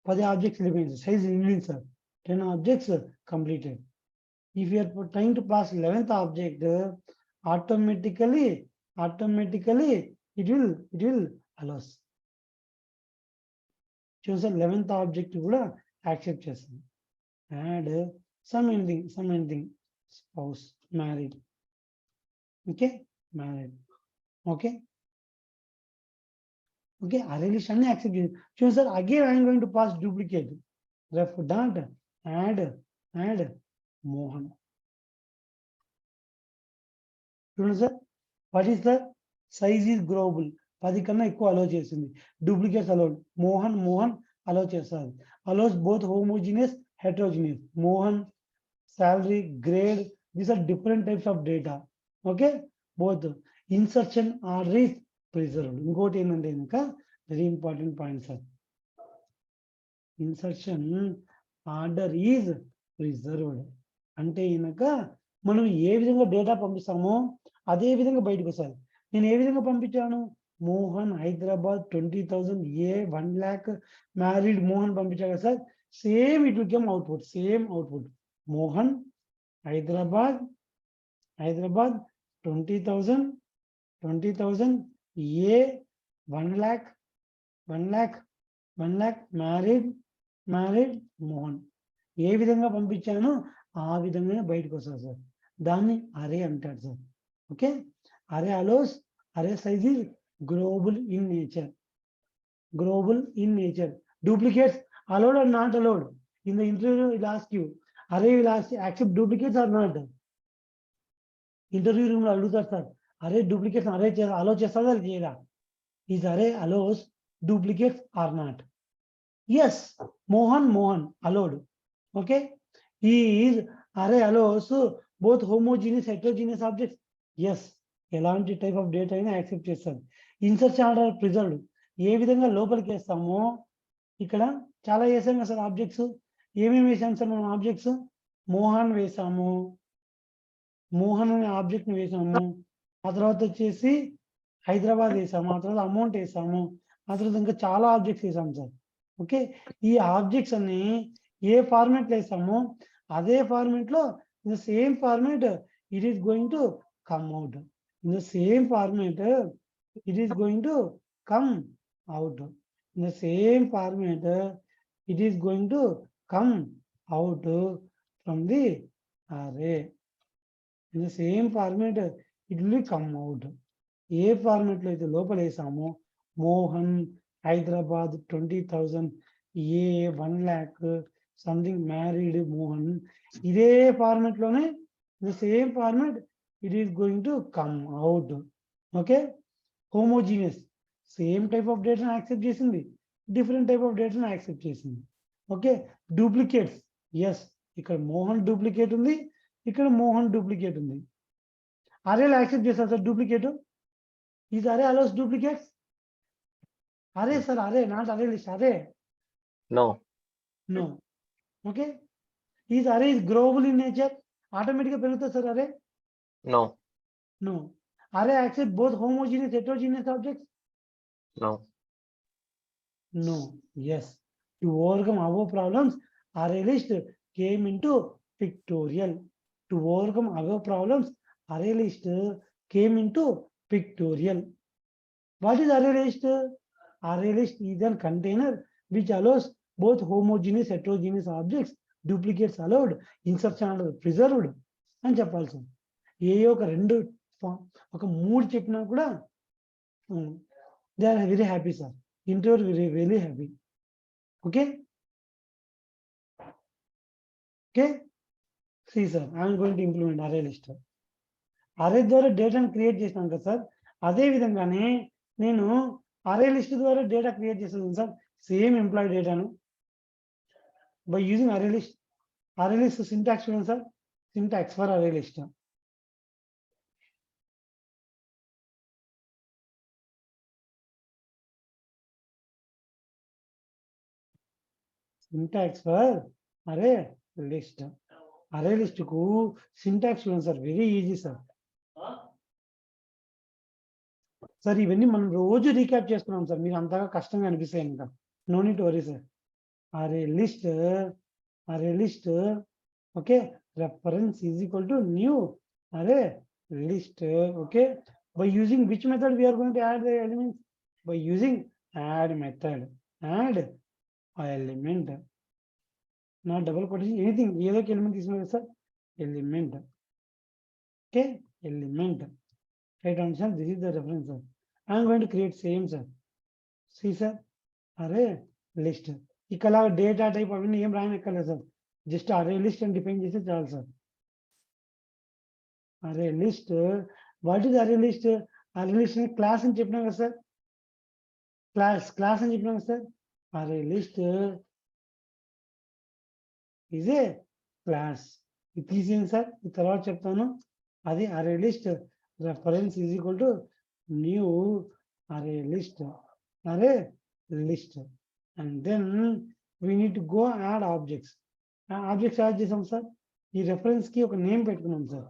10 objects remains. Size remains, sir. 10 objects completed. If you are trying to pass 11th object, automatically it will allows. చూసా 11th object కూడా accept చేస్తుంది. And some anything spouse married. Okay, married. Okay, array list అన్ని accept చేసి చూడండి sir. Again I'm going to pass duplicate. Ref dot add Mohan. చూడండి sir, what is the size is growable. 10 కన్నా ఎక్కువ అలో చేసింది. Duplicates allowed. Mohan అలో చేస్తారు. Allows both homogeneous heterogeneous. Mohan, salary, grade, these are different types of data. Okay, both insertion order is preserved. ఇంకోటి ఏంటంటే ఇంకా very important point sir. Insertion order is preserved. అంటే కనుక మనం ఏ విధంగా డేటా పంపిస్తామో అదే విధంగా బయటకు వస్తుంది. నేను ఏ విధంగా పంపించాను? మోహన్ హైదరాబాద్ 20,000 ఏ 1 lakh మ్యారీడ్ మోహన్ పంపించాను sir. Same it will come output. Same output. Mohan Hyderabad 20,000 ఏ 1 lakh మ్యారీడ్ మోహన్. ఏ విధంగా పంపించానో ఆ విధంగానే బయటకు వస్తుంది సార్. దాన్ని అరే అంటారు sir. Okay, array allows, array size is growable in nature. Duplicates allowed or not allowed? In the interview will ask you, array will ask you, accept duplicates or not? Interview room lo aduguతారు sir. Array duplicates array allow చేస్తారా చేయరా? Is array allows duplicates or not? Yes, Mohan allowed. Okay, is array allows both homogeneous heterogeneous objects. Yes, ఎలాంటి type of data అయినా accept చేస్తారు. Insertion order preserved. ఏ విధంగా లోపలికి వేస్తామో ఇక్కడ చాలా వేసాం కదా సార్ ఆబ్జెక్ట్స్. ఏమేమి వేసాం సార్ మనం ఆబ్జెక్ట్స్? మోహన్ వేసాము, మోహన్ అనే ఆబ్జెక్ట్ని వేసాము. ఆ తర్వాత వచ్చేసి హైదరాబాద్ వేసాము. ఆ తర్వాత అమౌంట్ వేసాము. ఆ తర్వాత ఇంకా చాలా ఆబ్జెక్ట్స్ వేసాము సార్. ఓకే, ఈ ఆబ్జెక్ట్స్ అన్ని ఏ ఫార్మాట్లో వేసామో అదే ఫార్మాట్లో in the same format it is going to come out. In the same format it is going to come out. In the same format, it is going to come out from the array. In the same format, it will come out. ఏ ఫార్మాట్లో అయితే లోపల వేసామో మోహన్ హైదరాబాద్ 20,000 ఏ 1 lakh something married Mohan. ఇదే format లోనే the same format it is going to come out. Okay, homogeneous, same type of data accept చేసింది, different type of data accept చేసింది. Okay, duplicates, yes, ఇక్కడ Mohan duplicate ఉంది, ఇక్కడ మోహన్ డూప్లికేట్ ఉంది. అరేలో accept చేస్తారు sir duplicate. Is అరే allows duplicates? అరే sir, అరే నాట్ అరే లిస్ట్, అరే. No. నో. ఓకే, ఈజ్ అరే ఇస్ గ్రోవబుల్ ఇన్ నేచర్, ఆటోమేటిక్గా పెరుగుతుంది సార్ అరే? No. నో. అరే accept both homogeneous heterogeneous objects? No. No. Yes. To overcome our problems, array list came into pictorial. To overcome our problems, array list came into pictorial. What is array list? Array list is a container which allows both homogeneous heterogeneous objects, duplicates allowed, insertion allowed, preserved అని చెప్పాలి sir. ఏ ఒక రెండు ఒక మూడు చెప్పినా కూడా they are very happy sir. Introvert really happy. Okay. Okay. See sir, I am going to implement array list. అరే ద్వారా డేటాను క్రియేట్ చేసినాం కదా సార్, అదే విధంగానే నేను అరే లిస్ట్ ద్వారా డేటా క్రియేట్ చేస్తాను సార్, సేమ్ ఎంప్లాయీ డేటాను by using array list. Array list syntax చూడండి sir, syntax for array list. Syntax for array list. Array list కు సింటాక్స్ చూడండి sir, very easy sir. Sir ఇవన్నీ మనం రోజు recap చేసుకున్నాం సార్, మీరు అంతగా కష్టంగా అనిపిస్తాయి ఇంకా. No need to worry sir. Array list okay, reference is equal to new array list. Okay, by using which method we're going to add the elements? By using add method. Add element, నా double quotation anything, ఏదో ఒక element తీసుకున్నారు sir, element. Okay, element. Right on sir, this is the reference sir. I'm going to create same sir. See sir, array list. ఇక్కడ data type అవన్నీ ఏం రాయనక్కర్లేదు sir, just అరే list అని define చేస్తే చాలు sir. Array list, what is అరే list? Array list class అని చెప్పినాం కదా సార్, క్లాస్ అని చెప్పినాం కదా sir. Array list is a class. ఇది తీసేయండి సార్, ఈ తర్వాత చెప్తాను. అది array list reference is equal to new array list and then we need to go add objects. Objects add చేసాం సార్, ఈ రెఫరెన్స్ కి ఒక నేమ్ పెట్టుకున్నాం sir,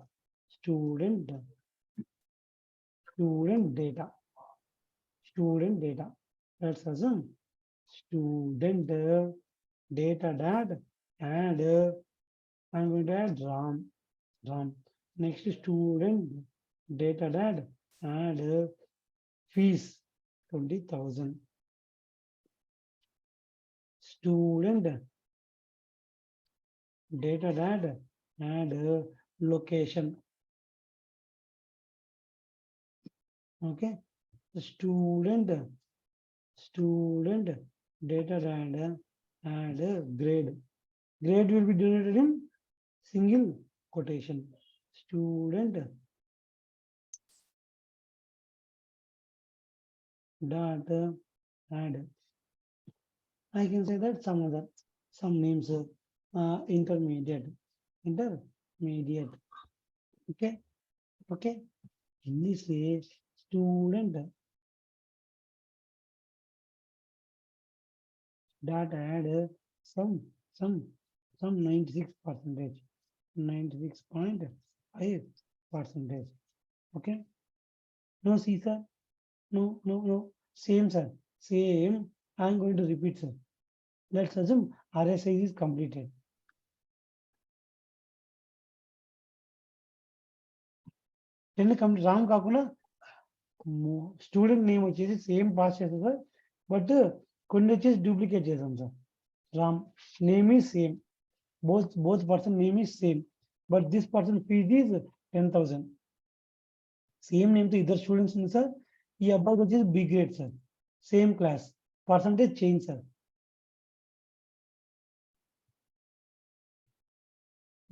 student data. Let's assume student data dot add, I'm going to add ram. Next student data dot add fees 20,000. Student data dot add location. Okay, student data dot add grade. Grade will be denoted in single quotation. Student dot add. I can say that some names, intermediate. Okay. In this way, student dot add some 96%, 96.5%. Okay. No, see sir, no, same sir, same. I'm going to repeat sir. Let's assume array size is completed. Ram కాకుండా student name వచ్చేసి same pass చేస్తాం sir, but కొన్ని వచ్చేసి duplicate చేసాం sir. Ram name is same, both person name is same, but this person fees is 10,000. Same name తో ఇద్దరు students ఉంది sir. ఈ అబ్బాయికి వచ్చేసి B grade sir, same class, percentage change sir.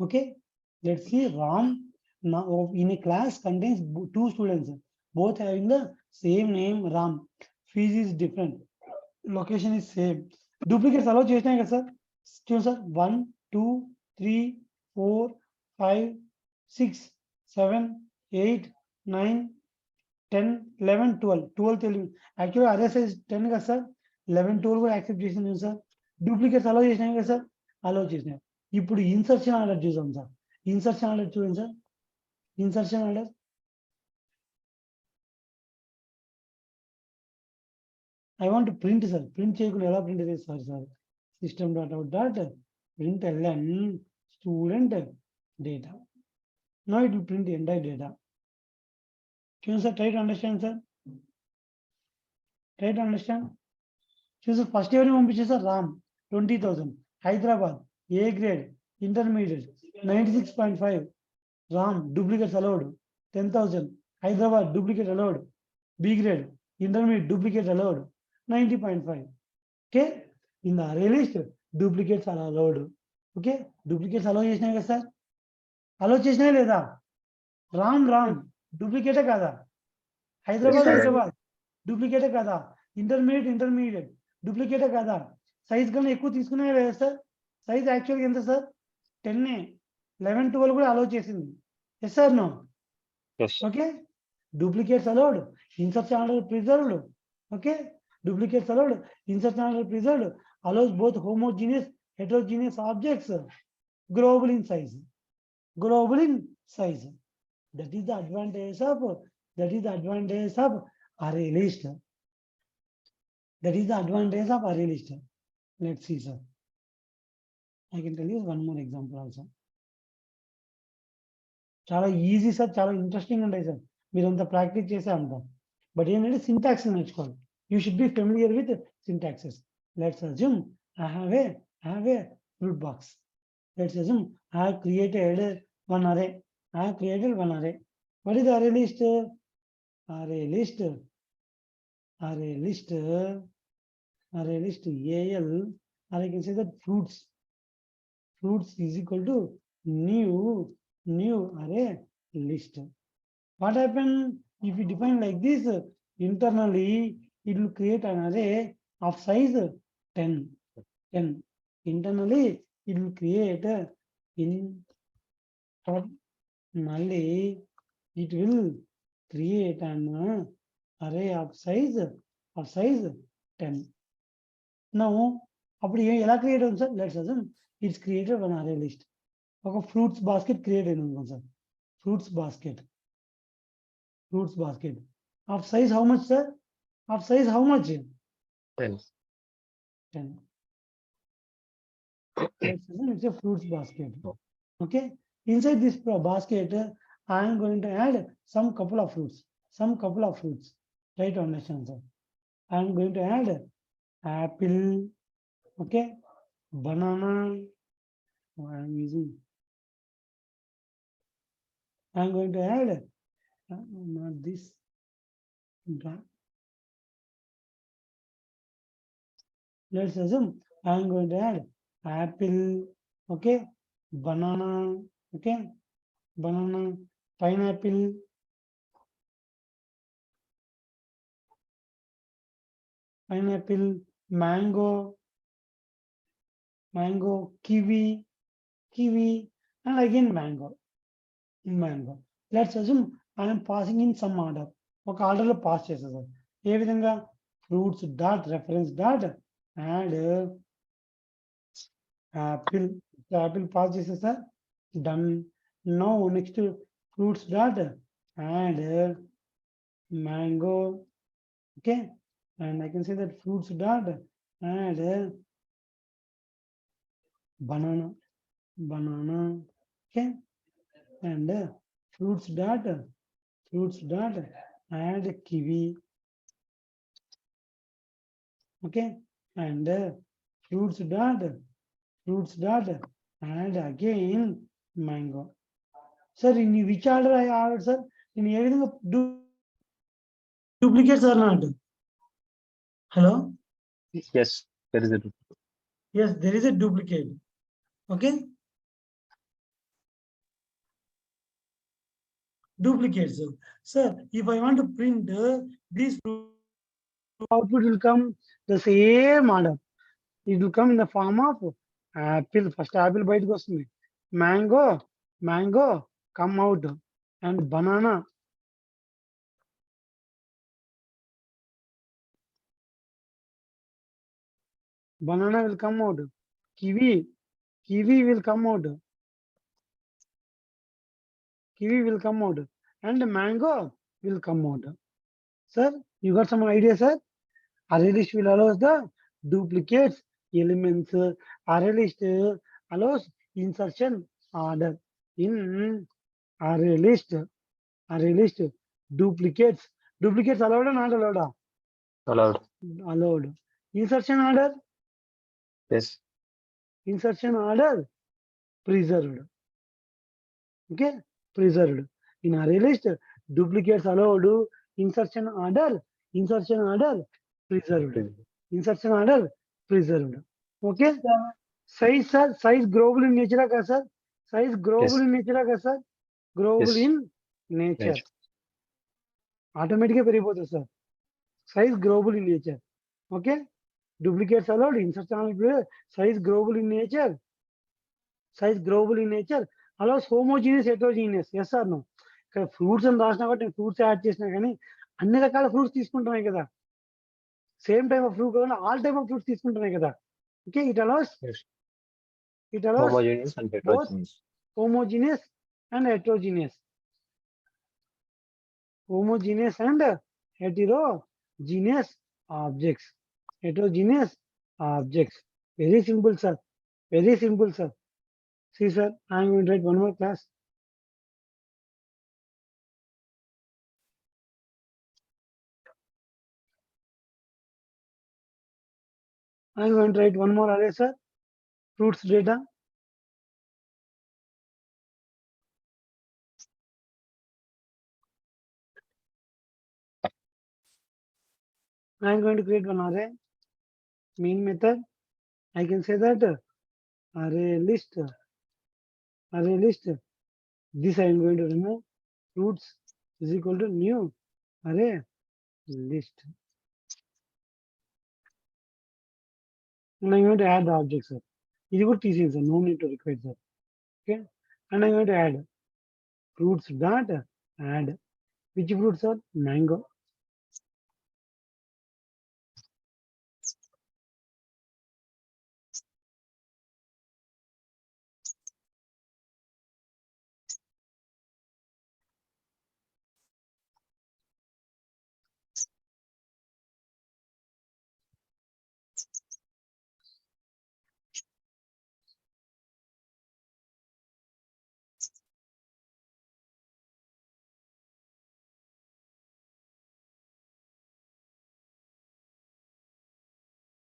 Okay, let's see. Ram now in a class contains two students, both having the same name Ram. Fees is different. Location is same. Duplicates allow చేసినాయి కదా sir. చూడండి sir 1 2 3 4 5 6 7 8 9 10 11 12 12 Telugu యాక్చువల్గా అదే size 10 కదా sir. 11 12 కూడా accept చేసింది sir. Duplicates allow చేసినాయి కదా సార్. అలౌ చేసినాయి. ఇప్పుడు ఇన్సర్షన్ ఆర్డర్ చూసాం సార్. ఇన్సర్షన్ ఆర్డర్ చూడండి sir. Insertion order I want to print, sir. Print చేయకుండా ఎలా ప్రింట్ చేస్తారు sir? System dot out dot print ln student data. Now it will print the entire data. Can you sir try to understand, sir? Try to understand. చూసి first ఎవరిని పంపించారు sir? Ram 20,000. Hyderabad A grade intermediate 96.5. Ram duplicates allowed 10,000. Hyderabad duplicate allowed. B grade intermediate duplicate allowed 90.5. Okay, in the array list duplicates are allowed. Okay, duplicates allow చేసినాయి కదా sir. అలో చేసినాయి లేదా? రామ్ డూప్లికేటే కదా? హైదరాబాద్ డూప్లికేటే కదా? Intermediate డూప్లికేటే కదా? సైజ్ కన్నా ఎక్కువ తీసుకున్నాయి లేదా సార్? సైజ్ యాక్చువల్గా ఎంత సార్? 10 11 12 కూడా అలో చేసింది. Yes sir no? Okay, duplicates allowed, insertion order preserved. Okay, duplicates allowed, insertion order preserved, allows both homogeneous heterogeneous objects global in size. That is the advantage of array list. Let's see, sir. I can tell you one more example also. చాలా easy sir, చాలా interesting ఉంటాయి sir. మీరంతా practice చేసే అంతా. But ఏంటంటే syntax నేర్చుకోవాలి. You should be familiar with syntaxes. Let's assume I have a fruit box. Let's assume I have created one అరే. What is the array list? Array list AL, or I can say that fruits is equal to new array list. What happens if you define like this? Internally, it will create an array of size 10. Internally, it will create an array of size 10. Now, అప్పుడు ఎలా create అవుతుంది sir? Let's assume it's created one అరే list. ఒక fruits basket create అయింది అనుకోండి sir. Fruits basket of size how much, sir? Of size how much? 10. It's a fruits basket. Okay, inside this basket I am going to add some couple of fruits. Try to understand, sir. I am going to add apple, okay, banana. I am going to add not this. Let's assume I am going to add apple, okay, banana, okay, pineapple, mango, kiwi, and again mango. Let's assume I am passing in some order. ఒక ఆర్డర్లో pass చేస్తాను sir. ఏ విధంగా? Fruits dot reference dot add apple pass చేసే sir. Done. Now next fruits dot add mango, okay, and I can say that fruits dot add banana, okay, and fruits dot add kiwi, okay, and fruits dot add again mango. Sir, in which order I added, sir? In everything duplicates or not? Hello? Yes, there is a Yes, there is a duplicate. Okay, duplicates. Sir, if I want to print these output will come the same order. It will come in the form of apple. First apple bite goes me. Mango come out, and banana will come out. Kiwi will come out. Kiwi will come out, and mango will come out. Sir, you got some idea, sir? Array list will allow the duplicates elements. Array list allows insertion order in array list. Array list duplicates allowed or not allowed? Allowed. Allowed. Insertion order Yes. Preserved. Okay, preserved. In array list, duplicates allowed. Insertion order preserved. Mm. Insertion order preserved. Okay. Size, sir, size global in nature का sir. Size global Yes. in nature का sir. Global Yes. in nature. Nature. Automatically పెరిగిపోతుంది sir. Size global in nature. Okay. Duplicates allowed. Insertion order. Size global in nature. Size global in nature allows homogeneous heterogeneous. Yes or no? ఇక్కడ fruits అని రాసినా కాబట్టి నేను fruits add చేసినా కానీ అన్ని రకాల ఫ్రూట్స్ తీసుకుంటున్నాయి కదా. సేమ్ టైప్ ఆఫ్ ఫ్రూట్ కాకుండా ఆల్ టైప్ ఆఫ్ ఫ్రూట్స్ తీసుకుంటున్నాయి కదా. Okay, it allows Yes. homogeneous and both heterogeneous. homogeneous and heterogeneous. Homogeneous and heterogeneous objects. Heterogeneous objects. Very simple, sir. Very simple, sir. See, sir, I am going to write one more class. I am going to write one more array, sir. Fruits data. I am going to create one array. Main method. I can say that array list. Array list. This I am going to remove. Fruits is equal to new array list. And I'm going to add the object, sir. This is good TC, sir. No need to require, sir. Okay. And I'm going to add fruits dot add. Which fruits are mango.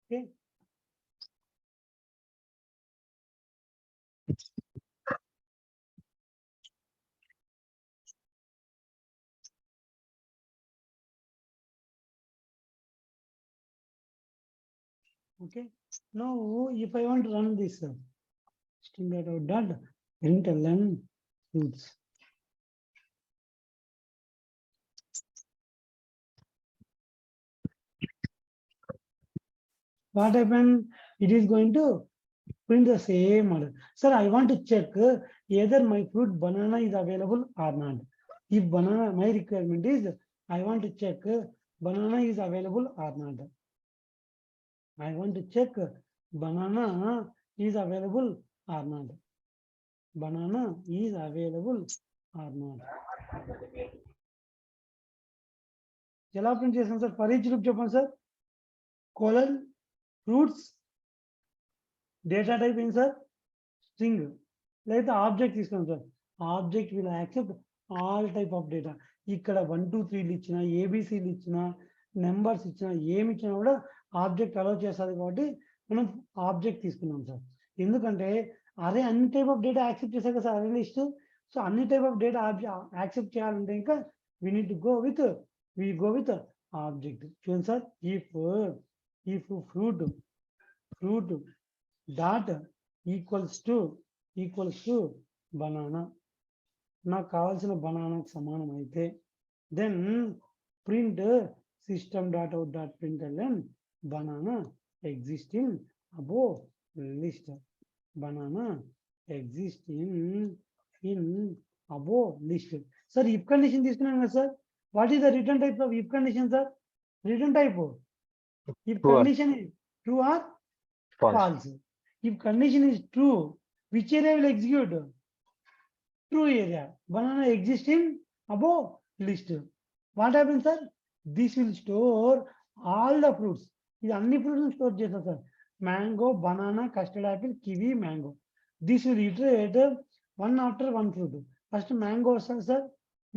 Okay. Okay. Now, if I want to run this, string out dot println fruits. What happened? It is going to print the same order. Sir, I want to check either my fruit banana is available or not. If banana, my requirement is I want to check banana is available or not. I want to check banana is available or not. Banana is available or not. ఎలా print చేసాం sir? For each loop చెప్పండి sir. Colon fruits data type ఏంటి sir? String. లేదా object తీసుకున్నాం sir. Object will accept all type of data. ఇక్కడ 1 2 3లు ఇచ్చినా, ఏబిసిలు ఇచ్చినా, numbers ఇచ్చినా, ఏమి ఇచ్చినా కూడా ఆబ్జెక్ట్ అలౌ చేస్తుంది కాబట్టి మనం ఆబ్జెక్ట్ తీసుకున్నాం సార్. ఎందుకంటే అరే అన్ని టైప్ ఆఫ్ డేటా యాక్సెప్ట్ చేశారు కదా సార్ అరే లిస్ట్. సో అన్ని టైప్ ఆఫ్ డేటా యాక్సెప్ట్ చేయాలంటే ఇంకా we need to go with object. చూడండి sir, if fruit dot equals to banana. నాకు కావాల్సిన బనానాకు సమానం అయితే then print system.out.println banana exists in above list. Banana exists in above list. Sir, if condition తీసుకున్నాను కదా sir. What is the return type of if condition, sir? Return type. If True or condition is true or false? false. If condition is true, which area will execute? True area. Banana exists in above list. What happens, sir? This will store all the fruits. ఇది అన్ని fruits store చేస్తారు sir. Mango, banana, custard Apple, kiwi, mango. This will iterate one after one fruit. First mango వస్తుంది sir.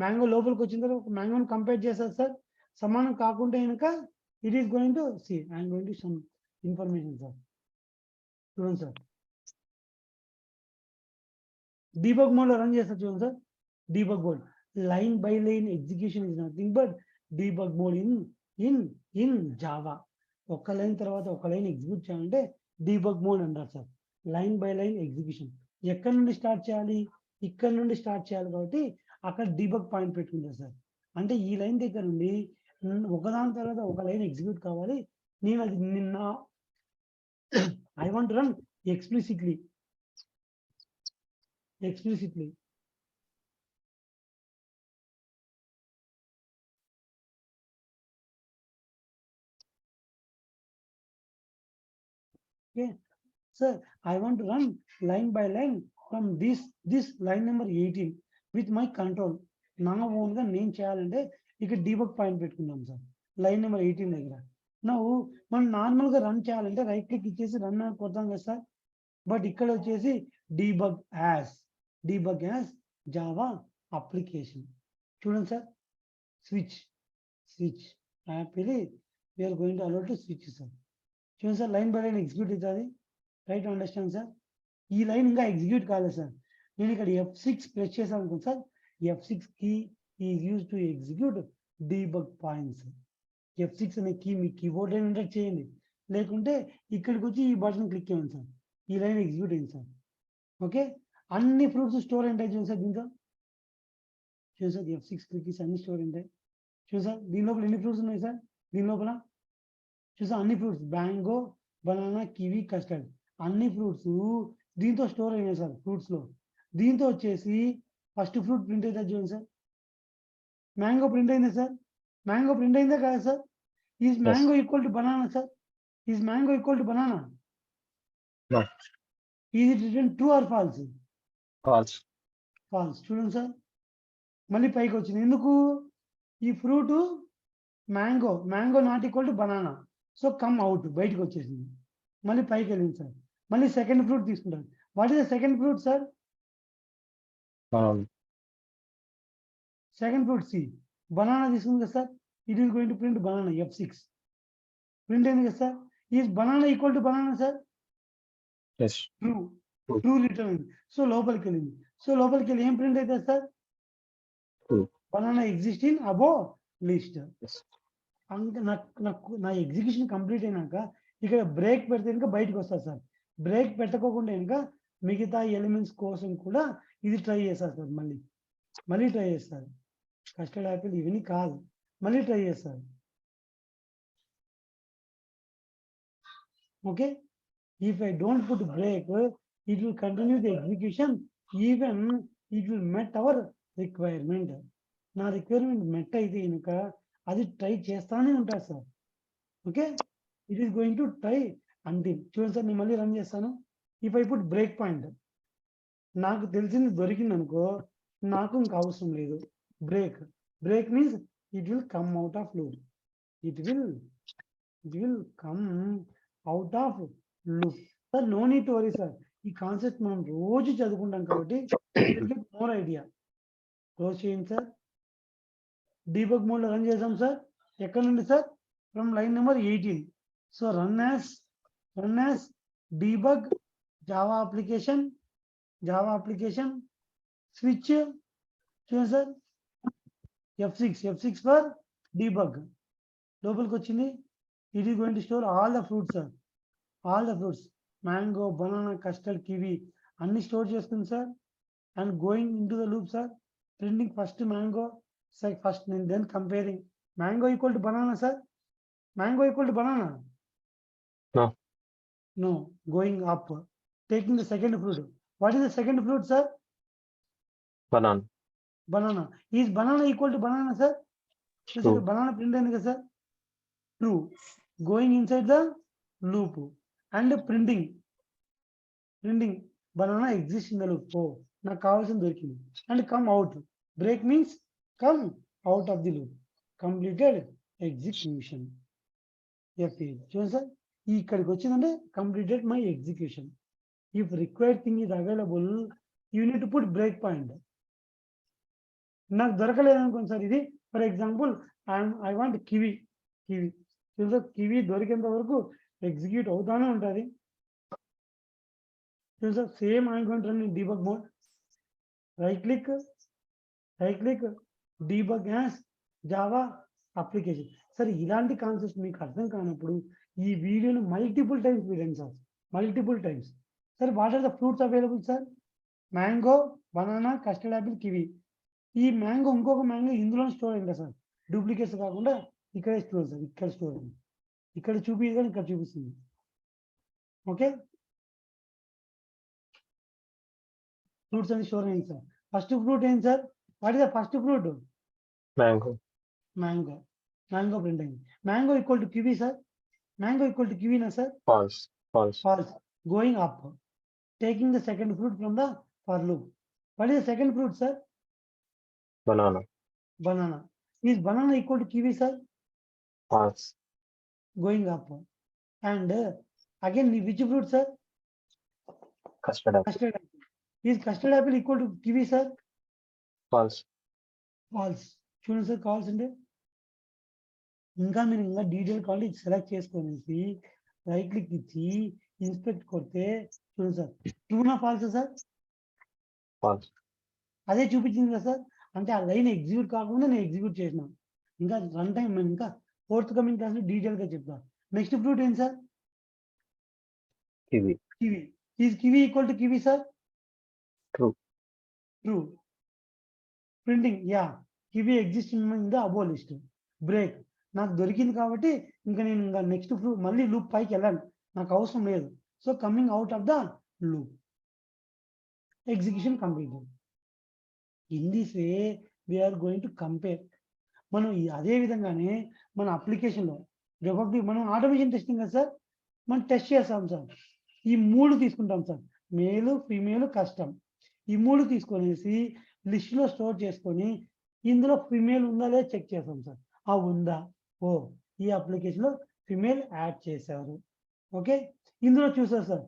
Mango లోపలికి వచ్చిన తర్వాత ఒక మ్యాంగోని compare చేస్తారు sir. సమానం కాకుండా కనుక it is going to see I'm going to some information sir. చూడండి సార్. డీబగ్ మోడ్ లో రన్ చేస్తారు చూడండి sir. Debug mode line by line execution is nothing but debug mode in Java. ఒక line తర్వాత ఒక లైన్ ఎగ్జిక్యూట్ చేయాలంటే debug mode అంటారు sir. Line by line execution ఎక్కడి నుండి స్టార్ట్ చేయాలి? ఇక్కడ నుండి స్టార్ట్ చేయాలి కాబట్టి అక్కడ డీబగ్ పాయింట్ పెట్టుకుంటారు సార్. అంటే ఈ లైన్ దగ్గర నుండి ఒకదాని తర్వాత ఒక లైన్ ఎగ్జిక్యూట్ కావాలి. నేను అది నిన్న I want run explicitly. Okay, sir, I want to run line by line from this line number 18 with my control. నా ఓన్ గా నేను చేయాలంటే ఇక్కడ డీబగ్ పాయింట్ పెట్టుకున్నాం సార్ లైన్ నెంబర్ 18 దగ్గర. మనం నార్మల్ గా రన్ చేయాలంటే రైట్ క్లిక్ ఇచ్చేసి రన్ అని కొడతాం కదా సార్. బట్ ఇక్కడ వచ్చేసి డీబగ్ యాజ్ జావా అప్లికేషన్. చూడండి sir. Switch happily we're going to allow to switch sir. చూడండి sir, line by line execute అవుతుంది. Right understand sir. ఈ లైన్ ఇంకా ఎగ్జిక్యూట్ కాలేదు సార్. నేను ఇక్కడ F6 ప్రెస్ చేశాను అనుకోండి sir. F6 key is use to execute debug points. F6 అనే కీ మీ కీబోర్డ్ లో ఎంటర్ చేయండి, లేకుంటే ఇక్కడికి వచ్చి ఈ బటన్ క్లిక్ చేయండి సార్. ఈ లైన్ ఎగ్జిక్యూట్ అయింది సార్. ఓకే, అన్ని ఫ్రూట్స్ స్టోర్ ఉంటాయి చూడండి సార్. దీంట్లో చూడండి సార్, F6 క్లిక్ చేసి అన్ని స్టోర్ ఉంటాయి. చూడండి సార్, దీని లోపల ఎన్ని ఫ్రూట్స్ ఉన్నాయి సార్? దీని లోపల చూసా అన్ని fruits mango, banana, kiwi, custard అన్ని ఫ్రూట్స్ దీంతో స్టోర్ అయినాయి సార్. ఫ్రూట్స్ లో దీంతో వచ్చేసి ఫస్ట్ ఫ్రూట్ ప్రింట్ అయితే చూడండి సార్. మ్యాంగో ప్రింట్ అయిందా సార్? మ్యాంగో ప్రింట్ అయిందా కదా sir? Is mango equal to banana sir? Is mango equal to banana? No. Is it return true or false? False. చూడండి sir, మళ్ళీ పైకి వచ్చింది. ఎందుకు? ఈ fruit mango not equal to banana, so come out, బయటకు వచ్చేసింది. మళ్ళీ పైకి వెళ్ళింది సార్. మళ్ళీ సెకండ్ ఫ్రూట్ తీసుకుంటారు. What is the second fruit sir? Second fruit సి బనానా తీసుకుంది కదా sir. It is going to print banana. F6 print అయింది కదా sir. Is banana equal to banana sir? Yes. True return అయింది. సో లోపలికి వెళ్ళింది. So లోపలికి వెళ్ళి ఏం ప్రింట్ అవుతుంది sir? True. Banana exist in above list. Yes. నా ఎగ్జిక్యూషన్ కంప్లీట్ అయినాక ఇక్కడ బ్రేక్ పెడితే కనుక బయటకు వస్తుంది సార్. బ్రేక్ పెట్టకోకుండా కనుక మిగతా ఎలిమెంట్స్ కోసం కూడా ఇది ట్రై చేస్తారు సార్. మళ్ళీ ట్రై చేస్తారు. కస్టర్డ్ యాపిల్ ఇవన్నీ కాదు, మళ్ళీ ట్రై చేస్తారు. Okay, if I don't put break it will continue the execution even it will met hour requirement. నా రిక్వైర్మెంట్ మెట్ అయితే కనుక అది ట్రై చేస్తానే ఉంటారు sir. Okay, it is going to try until. చూడండి సార్, నేను మళ్ళీ రన్ చేస్తాను. If I put break point, నాకు తెలిసింది దొరికింది అనుకో, నాకు ఇంకా అవసరం లేదు. Break means it will come out of loop. It will come out of loop sir. No need to worry sir. ఈ కాన్సెప్ట్ మనం రోజు చదువుకుంటాం కాబట్టి మోర్ ఐడియా. క్లోజ్ చేయండి సార్. డీబగ్ మోడ్ లో రన్ చేద్దాం సార్. ఎక్కడ నుండి sir? From line number 18. So run as debug Java application switch. చూడండి సార్, F6 ఫర్ డీబగ్. లోపలికి వచ్చింది. It is going to store all the fruits sir. Mango, banana, custard, kiwi అన్ని స్టోర్ చేసుకుంది sir. And going in to the loop sir. Printing first mango, first and then comparing. Mango equal to banana, sir? Mango equal to banana? No. No, going up. Taking the second fruit. What is the second fruit, sir? Banana. Banana. Is banana equal to banana, sir? True. Banana print, sir? True. Going inside the loop and printing. Banana exists in the loop. Oh, నాకు కావాల్సిన దొరికింది. And come out. Break means come out of the loop. Completed execution. చూడండి sir, ఇక్కడికి వచ్చిందంటే completed my execution. If required thing is available, you need to put break point. నాకు దొరకలేదు అనుకోండి sir, ఇది for example I want kiwi. Kiwi దొరికేంత వరకు execute అవుతానే ఉంటుంది. Same I going to run in debug mode. Right click debug as Java application. సరే, ఇలాంటి కాన్సెప్ట్ మీకు అర్థం కానప్పుడు ఈ వీడియోని మల్టిపుల్ టైమ్స్ వినండి సార్, మల్టిపుల్ టైమ్స్. సరే, what are the fruits available sir? Mango, banana, custard apple, kiwi. ఈ మ్యాంగో ఇంకొక మ్యాంగో ఇందులో స్టోర్ అయిందా సార్? డూప్లికేట్స్ కాకుండా ఇక్కడే స్టోర్ సార్, ఇక్కడ స్టోర్ అయింది. ఇక్కడ చూపించదు కానీ ఇక్కడ చూపిస్తుంది. ఓకే, ఫ్రూట్స్ అని స్టోర్ అయింది సార్. ఫస్ట్ ఫ్రూట్ ఏంటి sir? What is the first fruit? Mango. Mango print అయింది. Mango equal to kiwi sir? Mango equal to కివీనా sir? False. False. Going up. Taking the second fruit from the for loop. What is the second fruit, sir? Banana. Is banana equal to kiwi, sir? False. Going up. And again, which fruit, sir? Custard apple. Is custard apple equal to kiwi, sir? False. చూడండి sir, కావాల్సిందే ఇంకా మీరు ఇంకా detail కావాలి select చేసుకునేసి right click ఇచ్చి inspect కొడితే చూడండి సార్, ట్రూనా ఫాల్సా సార్? False. అదే చూపించింది కదా సార్. అంటే ఆ లైన్ ఎగ్జిక్యూట్ కాకుండా నేను ఎగ్జిక్యూట్ చేసిన. ఇంకా రన్ టైం ఇంకా ఫోర్త్ కమింగ్ క్లాస్ డీటెయిల్ గా చెప్తా. నెక్స్ట్ ఫ్రూట్ ఏంటి sir? Kiwi. Is kiwi equal to kiwi sir? True. Printing, yeah, kiwi exist in the above list. Break, నాకు దొరికింది కాబట్టి ఇంకా నేను ఇంకా నెక్స్ట్ ఫ్రూట్ మళ్ళీ లూప్ పైకి వెళ్ళాను, నాకు అవసరం లేదు. So coming out of the loop, execution completed. In this way we're going to compare. మనం అదే విధంగానే మన అప్లికేషన్లో మనం ఆటోమేషన్ టెస్టింగ్ కదా సార్, మనం టెస్ట్ చేస్తాం సార్. ఈ 3 తీసుకుంటాం సార్, మేలు, ఫీమేల్, కస్టమ్. ఈ 3 తీసుకొనేసి లిస్ట్లో స్టోర్ చేసుకొని ఇందులో ఫీమేల్ ఉందా లేదా చెక్ చేస్తాం సార్. ఆ ఉందా, ఓ ఈ అప్లికేషన్లో ఫీమేల్ యాడ్ చేశారు. ఓకే, ఇందులో చూసారు సార్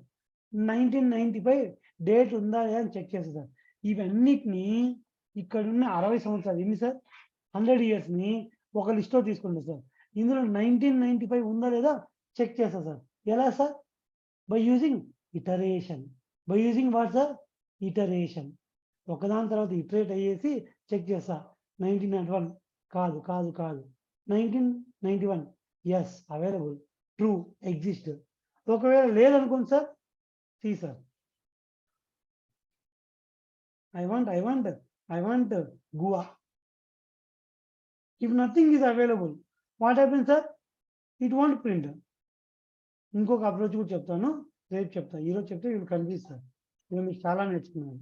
1995 డేట్ ఉందా లేదా అని చెక్ చేస్తారు సార్. ఇవన్నిటిని ఇక్కడున్న 60 సంవత్సరాలు ఎన్ని సార్, 100 yearsని ఒక లిస్ట్లో తీసుకుంటారు సార్. ఇందులో 1995 ఉందా లేదా చెక్ చేస్తారు సార్. ఎలా sir? By using iteration. What sir? Iteration. ఒకదాని తర్వాత ఇటరేట్ అయ్యేసి చెక్ చేస్తా. 1991 కాదు 1991 ఎస్ అవైలబుల్, ట్రూ, ఎగ్జిస్ట్. ఒకవేళ లేదనుకోండి sir, see sir, I want Goa. If nothing is available, what happens, sir? It won't print. ఇంకొక approach కూడా చెప్తాను, రేపు చెప్తా. ఈరోజు చెప్తే వీళ్ళు కనిపిస్తారు. ఇవి మీకు చాలా నేర్చుకున్నాను.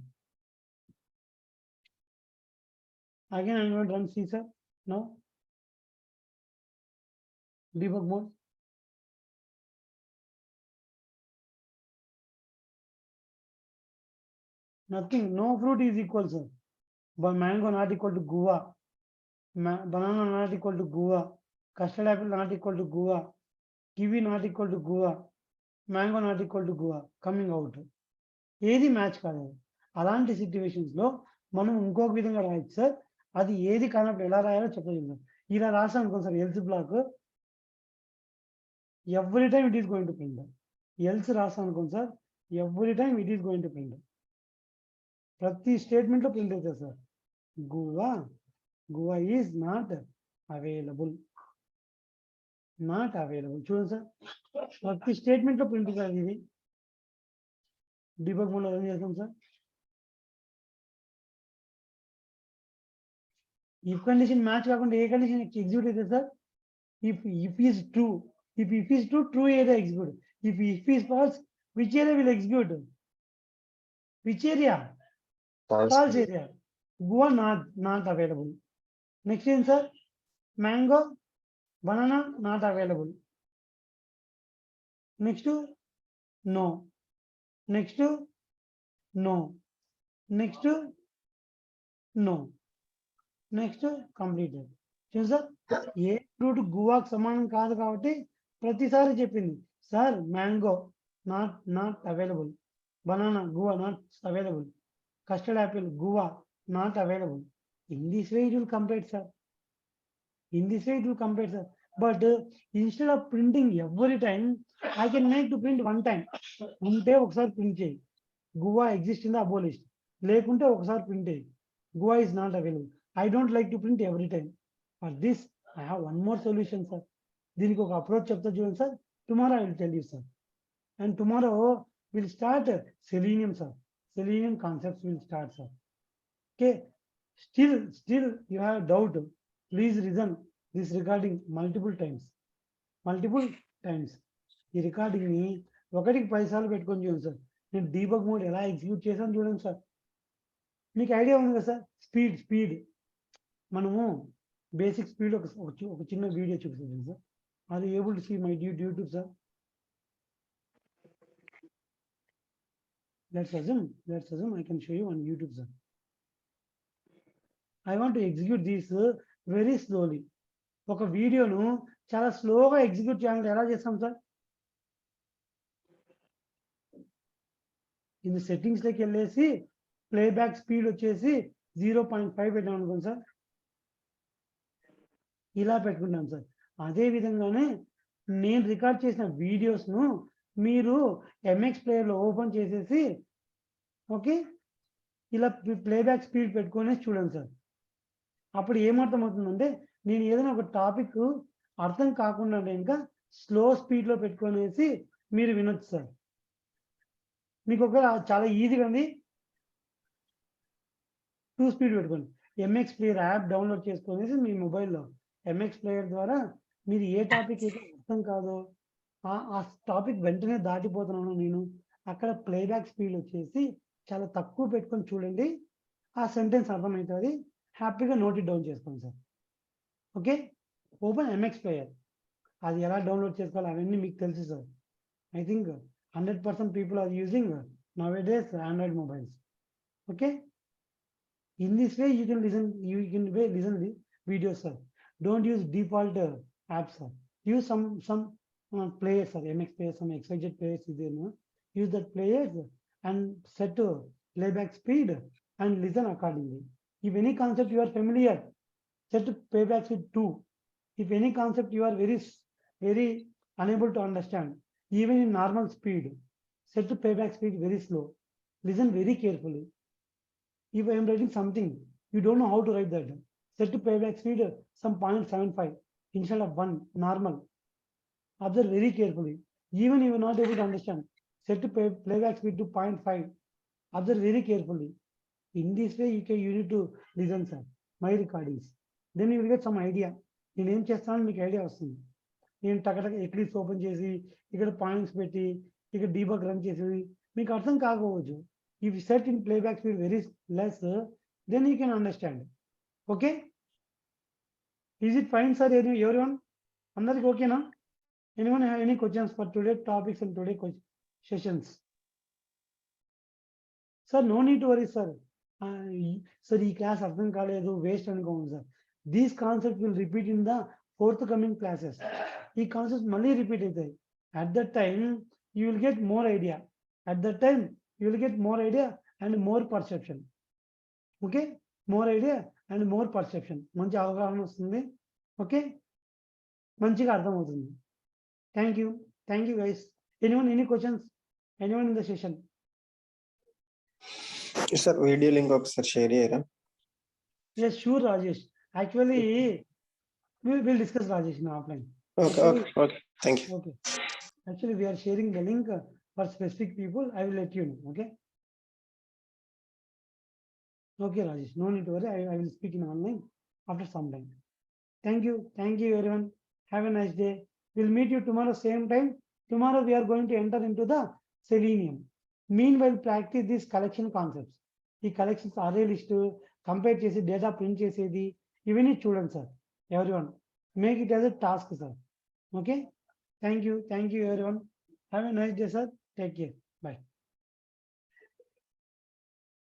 Again, I'm going to run C, sir. Now, debug mode. Nothing, no fruit is equal, sir. But mango not equal to Goa. Banana not equal to Goa. Custard apple not equal to Goa. Kiwi not equal to Goa. Mango not equal to Goa. Coming out. ఏది match కాదు. అలాంటి సిచ్యువేషన్స్లో మనం ఇంకొక విధంగా రాయొచ్చు sir. అది ఏది కానప్పుడు ఎలా రాయాలో చెప్పలేదు. ఇలా రాసాం అనుకోండి sir, else black every time it is going to print. Else రాసాం అనుకోండి sir, every time it is going to print. ప్రతి స్టేట్మెంట్లో ప్రింట్ అవుతుంది sir. Goa is not available. చూడండి సార్, ప్రతి స్టేట్మెంట్లో ప్రింట్ కాదు. ఇది డీబగ్ మోడ్లో రన్ చేస్తాం సార్. if condition match కాకుండా ఏ కండిషన్ ఎగ్జిక్యూట్ అయితే sir if is true, if is true, true area execute. If is false, which area will execute? Which area? False. False area. Goa not available. Next answer, mango, banana not available. Next to no. Next to no. Next to no. Next completed. చూసా ఏ fruit గువాకు సమానం కాదు కాబట్టి ప్రతిసారి చెప్పింది sir mango not available, banana guava not available, custard Apple guava not available. In this way it will complete sir, in this way it will complete sir. But instead of printing every time I can make to print one time. ఉంటే ఒకసారి print చేయి, guava exist in the అబోలిస్ట్, లేకుంటే ఒకసారి print చేయి guava is not available. I don't like to print every time. For this, I have one more solution, sir. దీనికి ఒక approach చెప్తా చూడండి sir. Tomorrow I will tell you, sir. And tomorrow we'll start Selenium, sir. Selenium concepts will start, sir. Okay. Still you have doubt. Please listen this recording multiple times. Multiple times. ఈ recording ని ఒకటికి 10 సార్లు పెట్టుకొని చూడండి sir. నేను debug mode ఎలా execute చేశాను చూడండి సార్. మీకు ఐడియా ఉంది కదా సార్, స్పీడ్ మనము బేసిక్ స్పీడ్ ఒక చిన్న వీడియో చూపిస్తాను sir. Are you able to see my YouTube sir? let's assume I can show you on YouTube, sir. I want to execute this very slowly. ఒక వీడియోను చాలా స్లోగా ఎగ్జిక్యూట్ చేయాలంటే ఎలా చేస్తాం సార్? ఇది సెట్టింగ్స్ లోకి వెళ్ళేసి ప్లేబ్యాక్ స్పీడ్ వచ్చేసి 0.5 పెట్టాం అనుకోండి సార్, ఇలా పెట్టుకుంటాం సార్. అదే విధంగానే నేను రికార్డ్ చేసిన వీడియోస్ను మీరు ఎంఎక్స్ ప్లేయర్లో ఓపెన్ చేసేసి ఓకే ఇలా ప్లేబ్యాక్ స్పీడ్ పెట్టుకొని చూడండి సార్. అప్పుడు ఏమర్థం అవుతుందంటే నేను ఏదైనా ఒక టాపిక్ అర్థం కాకుండా ఇంకా స్లో స్పీడ్లో పెట్టుకొనేసి మీరు వినొచ్చు సార్. మీకు ఒక చాలా ఈజీగా ఉంది, 2 స్పీడ్ పెట్టుకోండి. ఎంఎక్స్ ప్లేయర్ యాప్ డౌన్లోడ్ చేసుకునేసి మీ మొబైల్లో ఎంఎక్స్ ప్లేయర్ ద్వారా మీరు ఏ టాపిక్ అయితే అర్థం కాదో ఆ టాపిక్ వెంటనే దాటిపోతున్నాను నేను, అక్కడ ప్లేబ్యాక్ స్పీడ్ వచ్చేసి చాలా తక్కువ పెట్టుకొని చూడండి, ఆ సెంటెన్స్ అర్థమవుతుంది, హ్యాపీగా నోట్ ఇట్ డౌన్ చేసుకోండి sir. Okay, open MX player. అది ఎలా డౌన్లోడ్ చేసుకోవాలి అవన్నీ మీకు తెలుసు sir. I think 100% people are using nowadays Android mobiles. Okay, in this way you can listen the videos, sir. Don't use default apps, sir. Use some players, sir. MX players, some XYZ players is there, no? Use that players and set to playback speed and listen accordingly. If any concept you are familiar, set to playback speed 2. If any concept you are very unable to understand, even in normal speed, set to playback speed very slow. Listen very carefully. If I am writing something, you don't know how to write that, set to playback speed some 0.75 instead of 1 normal. Observe very carefully. Even if you are not able to understand, set to playback speed to 0.5. Observe very carefully. In this way, you need to listen, sir, my recordings. Then you will get some idea. నేను ఏం చేస్తానని మీకు idea వస్తుంది. నేను టకటక eclipse open చేసి ఇక్కడ points పెట్టి ఇక్కడ డీబగ్ రన్ చేసేది మీకు అర్థం కాకపోవచ్చు. If set in playback speed very less, then you can understand. Okay, is it fine sir? Everyone, అందరికి ఓకేనా? Anyone have any questions for today topics and today sessions? Sir no need to worry sir. Sir ఈ class అర్థం కాలేదు waste అనుకోండి sir. These concept will repeat in the fourth coming classes. ఈ concept మళ్ళీ repeat అవుతాయి. At that time you will get more idea. At that time you will get more idea and more perception. Okay, more idea and more perception. మంచి అవగాహన వస్తుంది. Okay, మంచిగా అర్థమవుతుంది. Thank you guys. Anyone any questions? Anyone in the session? Sir video link ఒకసారి share చేయరా? Yes, sure, Rajesh. Actually, we'll discuss Rajesh in offline. Okay. Thank you. Okay. Actually, we are sharing the link for specific people. I will let you know. Okay. Okay, Rajesh. No need to worry. I will speak in online after some time. Thank you everyone. Have a nice day. We'll meet you tomorrow same time. Tomorrow we are going to enter into the Selenium. Meanwhile, practice these collection concepts. The collections array list, compare chesi, data print chesedi, even it students, sir. Everyone. Make it as a task, sir. Okay? Thank you everyone. Have a nice day, sir. Take care.